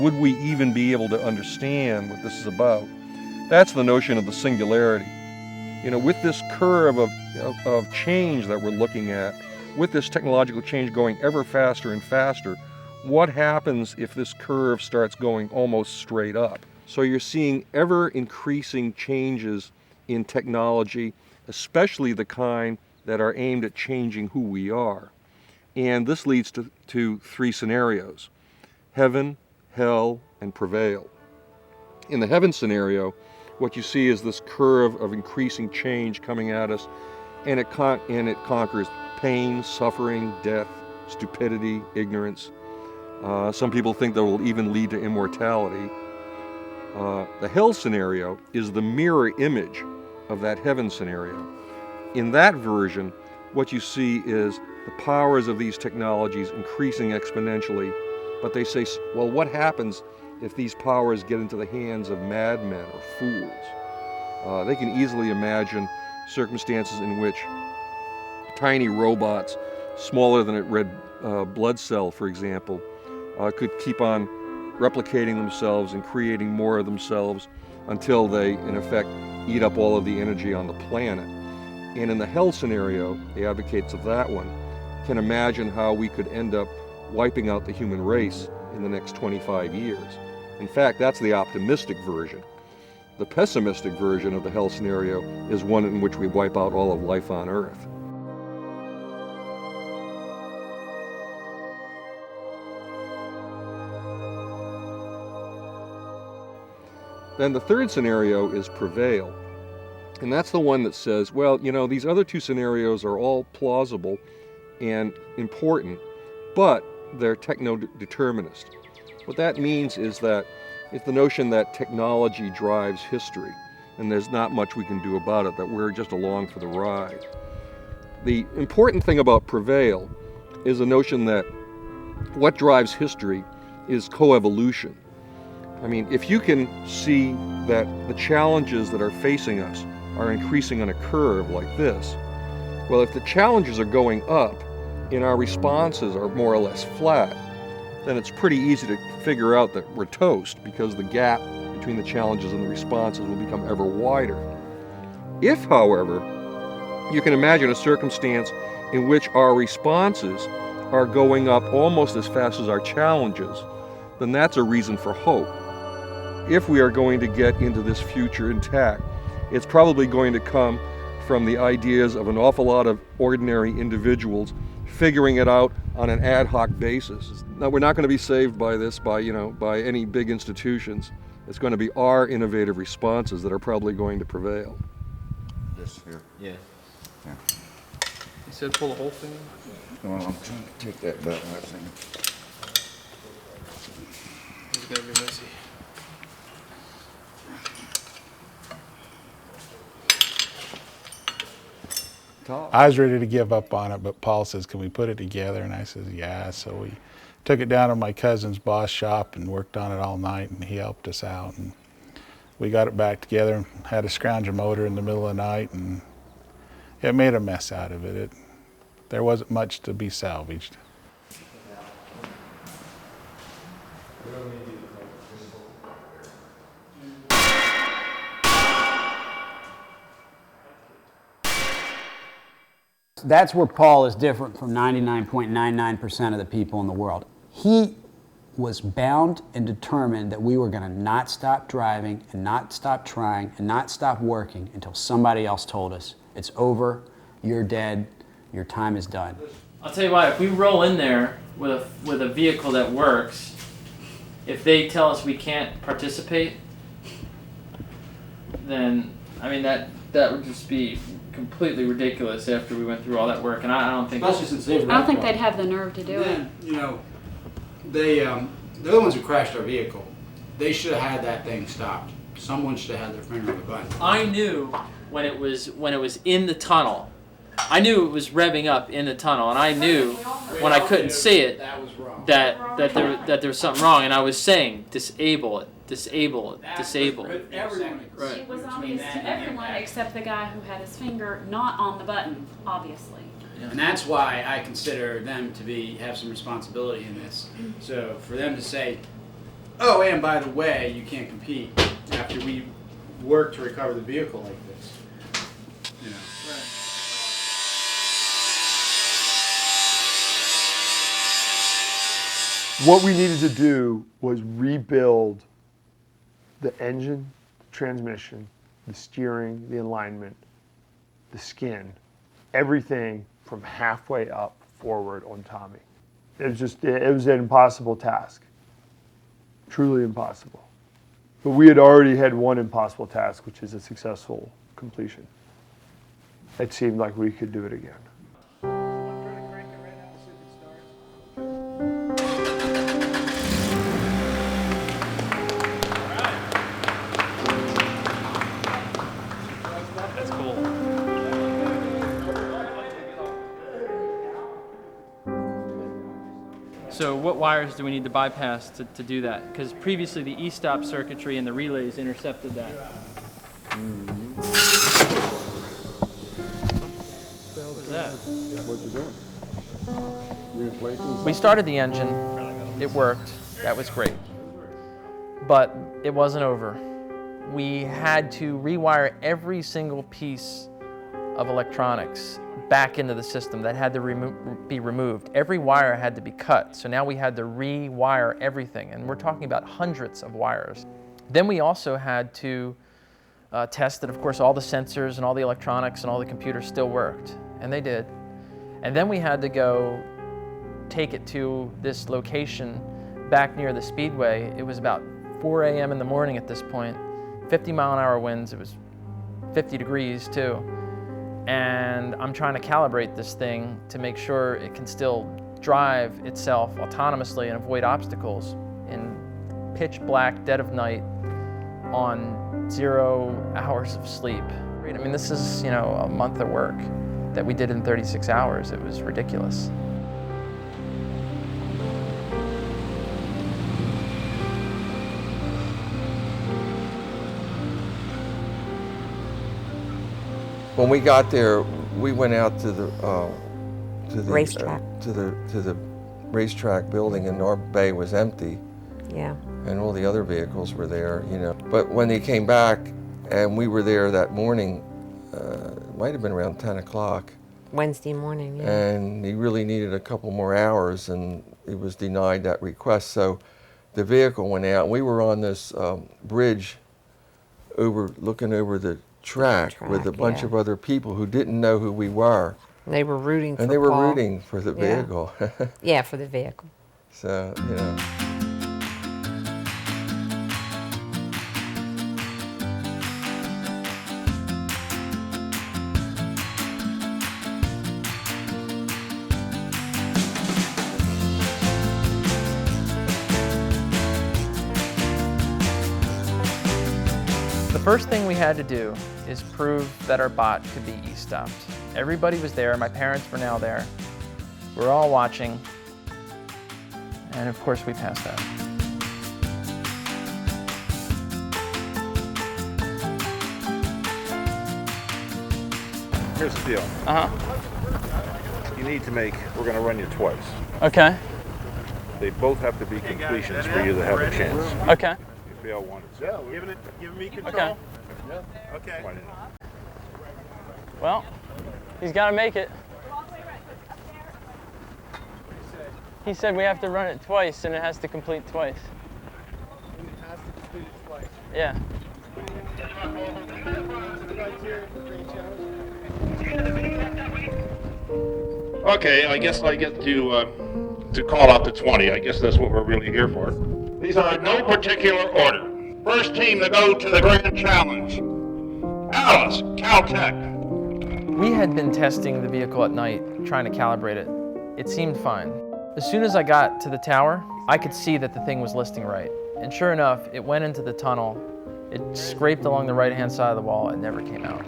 Would we even be able to understand what this is about? That's the notion of the singularity. You know, with this curve of change that we're looking at, with this technological change going ever faster and faster, what happens if this curve starts going almost straight up? So you're seeing ever increasing changes in technology, especially the kind that are aimed at changing who we are. And this leads to three scenarios: heaven, hell, and prevail. In the heaven scenario, what you see is this curve of increasing change coming at us, and it conquers pain, suffering, death, stupidity, ignorance. Some people think that will even lead to immortality. The hell scenario is the mirror image of that heaven scenario. In that version, what you see is the powers of these technologies increasing exponentially, but they say, well, what happens if these powers get into the hands of madmen or fools? They can easily imagine circumstances in which tiny robots, smaller than a red blood cell, for example, could keep on replicating themselves and creating more of themselves until they, in effect, eat up all of the energy on the planet. And in the hell scenario, the advocates of that one can imagine how we could end up wiping out the human race in the next 25 years. In fact, that's the optimistic version. The pessimistic version of the hell scenario is one in which we wipe out all of life on Earth. Then the third scenario is prevail. And that's the one that says, well, you know, these other two scenarios are all plausible and important, but they're techno-determinist. What that means is that it's the notion that technology drives history, and there's not much we can do about it, that we're just along for the ride. The important thing about prevail is the notion that what drives history is coevolution. I mean, if you can see that the challenges that are facing us are increasing on a curve like this, well, if the challenges are going up and our responses are more or less flat, then it's pretty easy to figure out that we're toast, because the gap between the challenges and the responses will become ever wider. If, however, you can imagine a circumstance in which our responses are going up almost as fast as our challenges, then that's a reason for hope. If we are going to get into this future intact, it's probably going to come from the ideas of an awful lot of ordinary individuals figuring it out on an ad hoc basis. Now, we're not going to be saved by this by any big institutions. It's going to be our innovative responses that are probably going to prevail. This here. Yeah. Yeah. You said pull the whole thing? Well, I'm trying to take that button. I think. It's gonna be messy. I was ready to give up on it, but Paul says, can we put it together? And I says, yeah. So we took it down to my cousin's boss shop and worked on it all night, and he helped us out. And we got it back together and had to scrounge a motor in the middle of the night, and it made a mess out of it. There wasn't much to be salvaged. That's where Paul is different from 99.99% of the people in the world. He was bound and determined that we were going to not stop driving and not stop trying and not stop working until somebody else told us, it's over, you're dead, your time is done. I'll tell you what, if we roll in there with a vehicle that works, if they tell us we can't participate, then, I mean, that would just be completely ridiculous after we went through all that work, and I don't think. Especially since they've I don't think they'd have the nerve to do it. You know, they they're the ones who crashed our vehicle. They should have had that thing stopped. Someone should have had their finger on the button. I knew when it was in the tunnel. I knew it was revving up in the tunnel, and I knew when I couldn't see it that there was something wrong, and I was saying disable it. Disable it, disable it. Right. It was obvious to everyone except the guy who had his finger not on the button, obviously. Yeah. And that's why I consider them to have some responsibility in this. So for them to say, oh, and by the way, you can't compete after we work to recover the vehicle like this. You know. What we needed to do was rebuild the engine, the transmission, the steering, the alignment, the skin, everything from halfway up forward on Tommy. It was an impossible task, truly impossible. But we had already had one impossible task, which is a successful completion. It seemed like we could do it again. That's cool. So what wires do we need to bypass to do that? Because previously the e-stop circuitry and the relays intercepted that. What was that? What you doing? Replacing We started the engine. It worked. That was great. But it wasn't over. We had to rewire every single piece of electronics back into the system. That had to be removed. Every wire had to be cut. So now we had to rewire everything. And we're talking about hundreds of wires. Then we also had to test that, of course, all the sensors and all the electronics and all the computers still worked. And they did. And then we had to go take it to this location back near the speedway. It was about 4 a.m. in the morning at this point. 50-mile-an-hour winds. It was 50 degrees too. And I'm trying to calibrate this thing to make sure it can still drive itself autonomously and avoid obstacles in pitch black, dead of night, on 0 hours of sleep. I mean, this is, you know, a month of work that we did in 36 hours. It was ridiculous. When we got there, we went out to the Racetrack. To the racetrack building, and our bay was empty. Yeah. And all the other vehicles were there, you know. But when they came back, and we were there that morning, it might have been around 10 o'clock. Wednesday morning, yeah. And he really needed a couple more hours, and he was denied that request. So the vehicle went out. We were on this bridge looking over the track with a bunch of other people who didn't know who we were. They were rooting for And they were Paul. rooting for the vehicle. Yeah, for the vehicle. So, you know. The first thing we had to do is prove that our bot could be e-stopped. Everybody was there. My parents were now there. We're all watching. And of course we passed out. Here's the deal. You need to we're going to run you twice. Okay. They both have to be completions for you to have a chance. Okay. You fail one, it's Giving me control. Okay. Yeah. Okay. Well, he's got to make it. He said we have to run it twice and it has to complete twice. And it has to complete it twice. Yeah. Okay, I guess I get to call out the 20. I guess that's what we're really here for. These are in no particular order. First team to go to the Grand Challenge. Alice, Caltech. We had been testing the vehicle at night, trying to calibrate it. It seemed fine. As soon as I got to the tower, I could see that the thing was listing right. And sure enough, it went into the tunnel. It scraped along the right-hand side of the wall and never came out.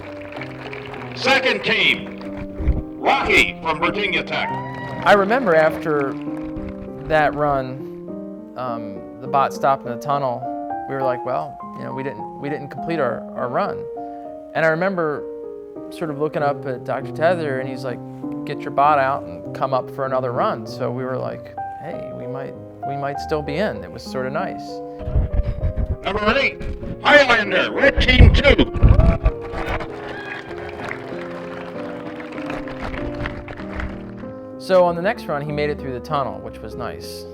Second team, Rocky from Virginia Tech. I remember after that run, the bot stopped in the tunnel. We were like, well, you know, we didn't complete our run. And I remember sort of looking up at Dr. Tether, and he's like, get your bot out and come up for another run. So we were like, hey, we might still be in. It was sort of nice. Number 8, Highlander, Red Team 2. So on the next run, he made it through the tunnel, which was nice.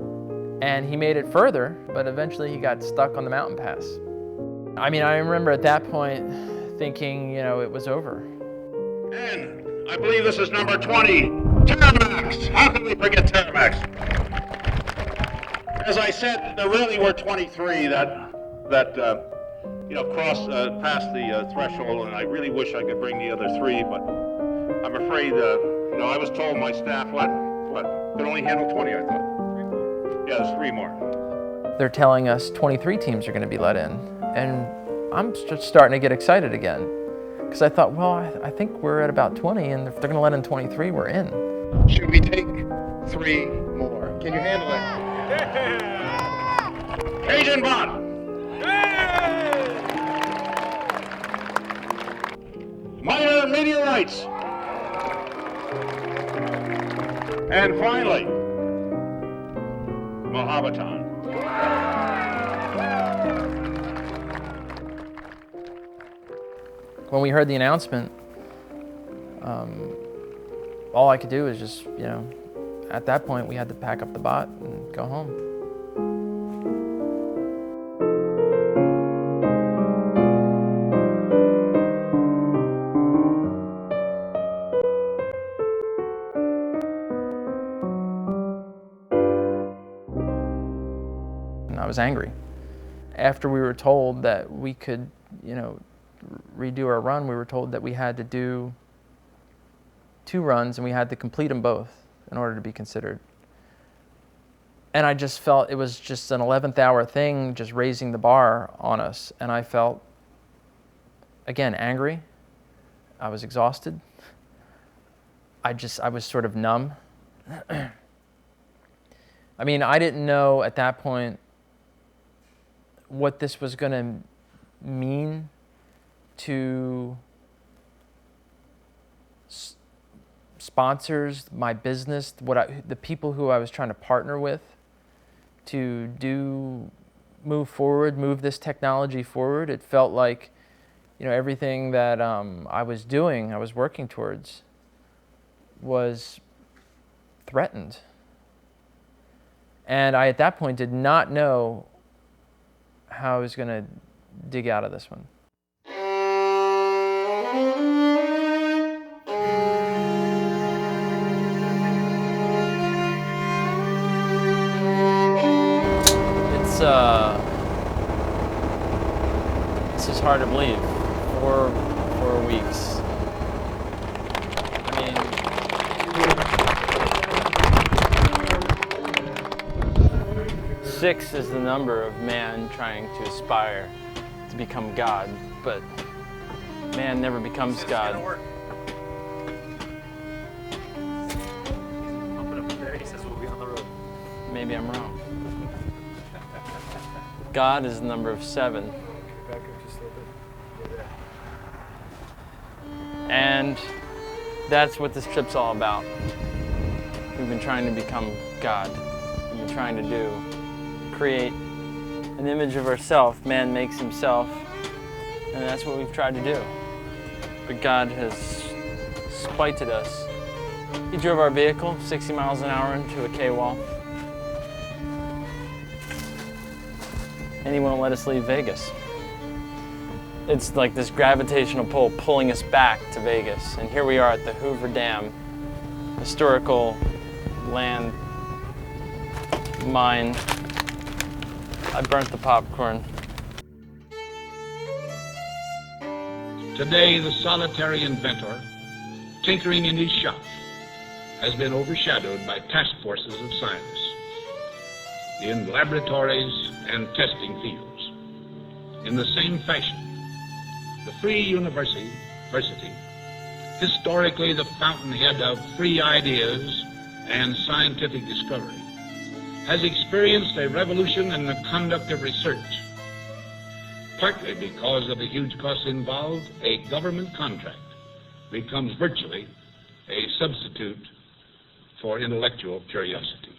And he made it further, but eventually he got stuck on the mountain pass. I mean, I remember at that point thinking, you know, it was over. And I believe this is number 20, Terramax. How can we forget Terramax? As I said, there really were 23 that that cross past the threshold, and I really wish I could bring the other 3, but I'm afraid, I was told my staff could only handle 20, I thought. Yeah, there's 3 more. They're telling us 23 teams are going to be let in, and I'm just starting to get excited again. Because I thought, well, I think we're at about 20, and if they're going to let in 23, we're in. Should we take 3 more? Can you handle it? Cajun Bond! Minor meteorites! And finally, Mohabatan. When we heard the announcement, all I could do was just, at that point we had to pack up the bot and go home. And I was angry. After we were told that we could, redo our run, we were told that we had to do 2 runs and we had to complete them both in order to be considered. And I just felt it was just an 11th hour thing, just raising the bar on us. And I felt, again, angry. I was exhausted. I was sort of numb. I mean, I didn't know at that point what this was going to mean to sponsors, my business, the people who I was trying to partner with to move this technology forward. It felt like, everything that I was working towards was threatened. And I, at that point, did not know how I was going to dig out of this one. This is hard to believe. 4 weeks. I mean, 6 is the number of man trying to aspire to become God, but man never becomes God. Maybe I'm wrong. God is the number of 7. And that's what this trip's all about. We've been trying to become God. We've been trying to create an image of ourselves. Man makes himself, and that's what we've tried to do. But God has spited us. He drove our vehicle 60 miles an hour into a K-wall. And he won't let us leave Vegas. It's like this gravitational pull pulling us back to Vegas. And here we are at the Hoover Dam, historical land mine. I burnt the popcorn. Today, the solitary inventor, tinkering in his shop, has been overshadowed by task forces of scientists in laboratories and testing fields. In the same fashion, the Free University, historically the fountainhead of free ideas and scientific discovery, has experienced a revolution in the conduct of research. Partly because of the huge costs involved, a government contract becomes virtually a substitute for intellectual curiosity.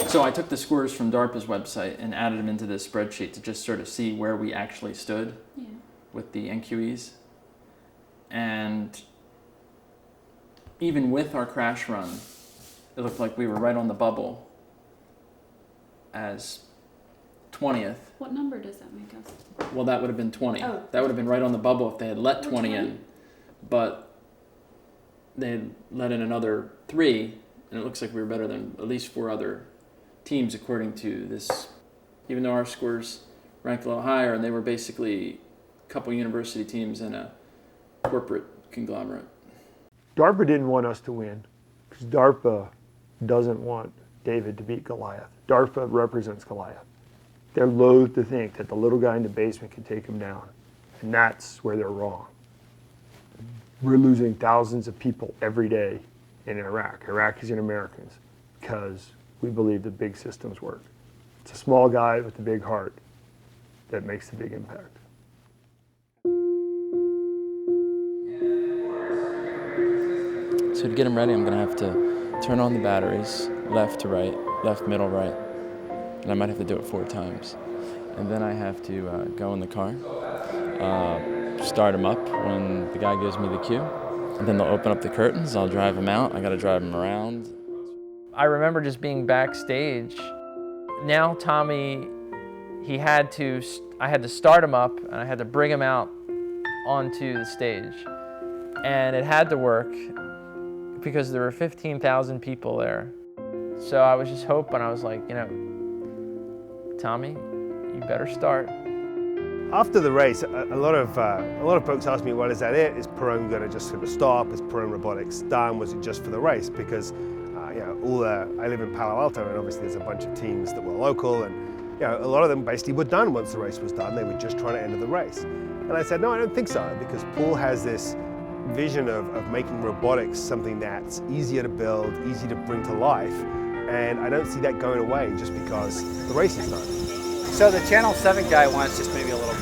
So I took the scores from DARPA's website and added them into this spreadsheet to just sort of see where we actually stood with the NQEs. And even with our crash run, it looked like we were right on the bubble as 20th. What number does that make us? Well, that would have been 20. Oh. That would have been right on the bubble if they had let 20 in. But they let in another 3, and it looks like we were better than at least 4 other teams according to this, even though our scores ranked a little higher, and they were basically a couple university teams and a corporate conglomerate. DARPA didn't want us to win because DARPA doesn't want David to beat Goliath. DARPA represents Goliath. They're loath to think that the little guy in the basement can take him down, and that's where they're wrong. We're losing thousands of people every day in Iraq, Iraqis and Americans, because we believe the big systems work. It's a small guy with a big heart that makes the big impact. So to get them ready, I'm going to have to turn on the batteries, left to right, left, middle, right. And I might have to do it 4 times. And then I have to go in the car, start them up when the guy gives me the cue. And then they'll open up the curtains, I'll drive them out, I got to drive them around. I remember just being backstage. Now Tommy, I had to start him up and I had to bring him out onto the stage. And it had to work because there were 15,000 people there. So I was just hoping, I was like, you know, Tommy, you better start. After the race, a lot of folks asked me, well, is that it? Is Perrone going to just sort of stop? Is Perrone Robotics done? Was it just for the race? Because you know, I live in Palo Alto, and obviously there's a bunch of teams that were local, and you know, a lot of them basically were done once the race was done. They were just trying to enter the race. And I said, no, I don't think so, because Paul has this vision of making robotics something that's easier to build, easy to bring to life, and I don't see that going away just because the race is done. So the Channel 7 guy wants just maybe a little...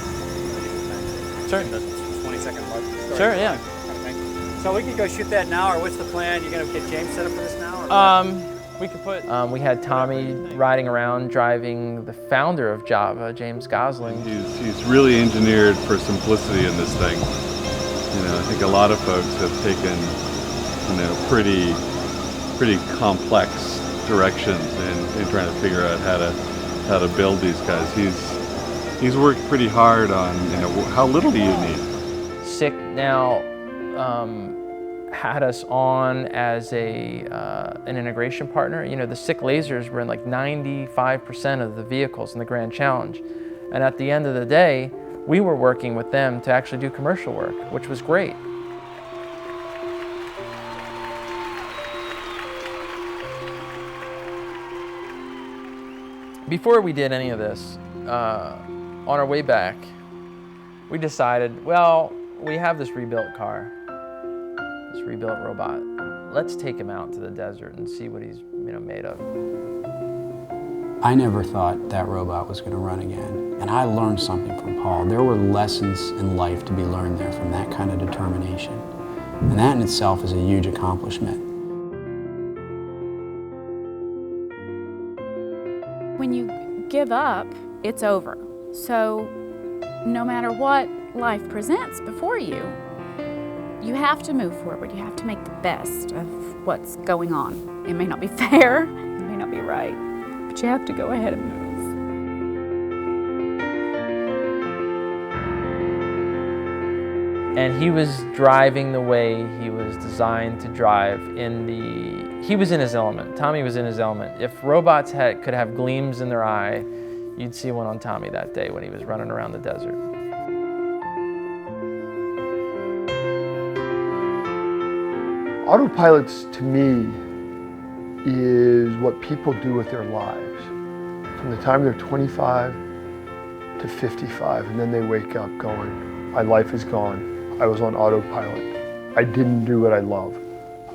Sure. 20-second mark. Sure, yeah. So we could go shoot that now, or what's the plan? You're going to get James set up for this now? Or we could put... we had Tommy riding around driving the founder of Java, James Gosling. He's really engineered for simplicity in this thing. You know, I think a lot of folks have taken, you know, pretty complex directions in trying to figure out how to build these guys. He's worked pretty hard on, you know, how little do you need? SICK now had us on as an integration partner. You know, the SICK lasers were in like 95% of the vehicles in the Grand Challenge. And at the end of the day, we were working with them to actually do commercial work, which was great. Before we did any of this, on our way back, we decided, well, we have this rebuilt car, this rebuilt robot. Let's take him out to the desert and see what he's, you know, made of. I never thought that robot was going to run again, and I learned something from Paul. There were lessons in life to be learned there from that kind of determination, and that in itself is a huge accomplishment. When you give up, it's over. So no matter what life presents before you, you have to move forward. You have to make the best of what's going on. It may not be fair, it may not be right, but you have to go ahead and move. And he was driving the way he was designed to drive he was in his element. Tommy was in his element. If robots could have gleams in their eye, you'd see one on Tommy that day when he was running around the desert. Autopilots, to me, is what people do with their lives. From the time they're 25 to 55, and then they wake up going, my life is gone. I was on autopilot. I didn't do what I love.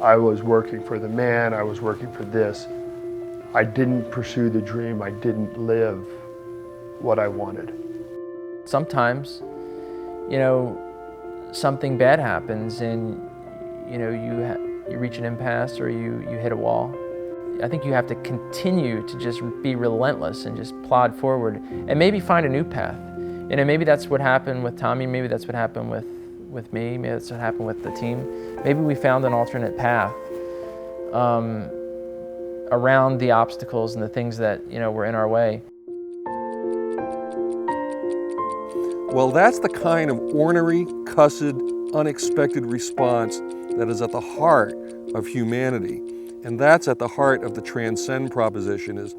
I was working for the man, I was working for this. I didn't pursue the dream, I didn't live what I wanted. Sometimes, you know, something bad happens and, you know, you reach an impasse or you hit a wall. I think you have to continue to just be relentless and just plod forward and maybe find a new path. You know, maybe that's what happened with Tommy, maybe that's what happened with me, maybe that's what happened with the team. Maybe we found an alternate path around the obstacles and the things that, you know, were in our way. Well, that's the kind of ornery, cussed, unexpected response that is at the heart of humanity. And that's at the heart of the transcend proposition is,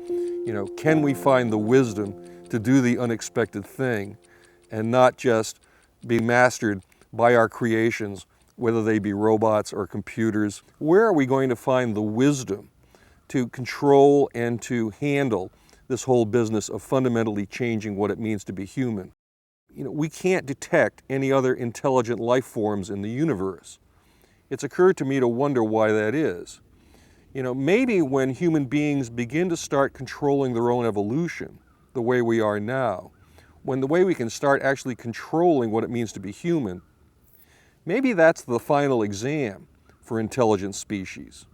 can we find the wisdom to do the unexpected thing and not just be mastered by our creations, whether they be robots or computers? Where are we going to find the wisdom to control and to handle this whole business of fundamentally changing what it means to be human? We can't detect any other intelligent life forms in the universe. It's occurred to me to wonder why that is. Maybe when human beings begin to start controlling their own evolution the way we are now, when the way we can start actually controlling what it means to be human, maybe that's the final exam for intelligent species.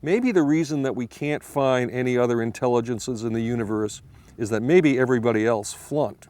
Maybe the reason that we can't find any other intelligences in the universe is that maybe everybody else flunked.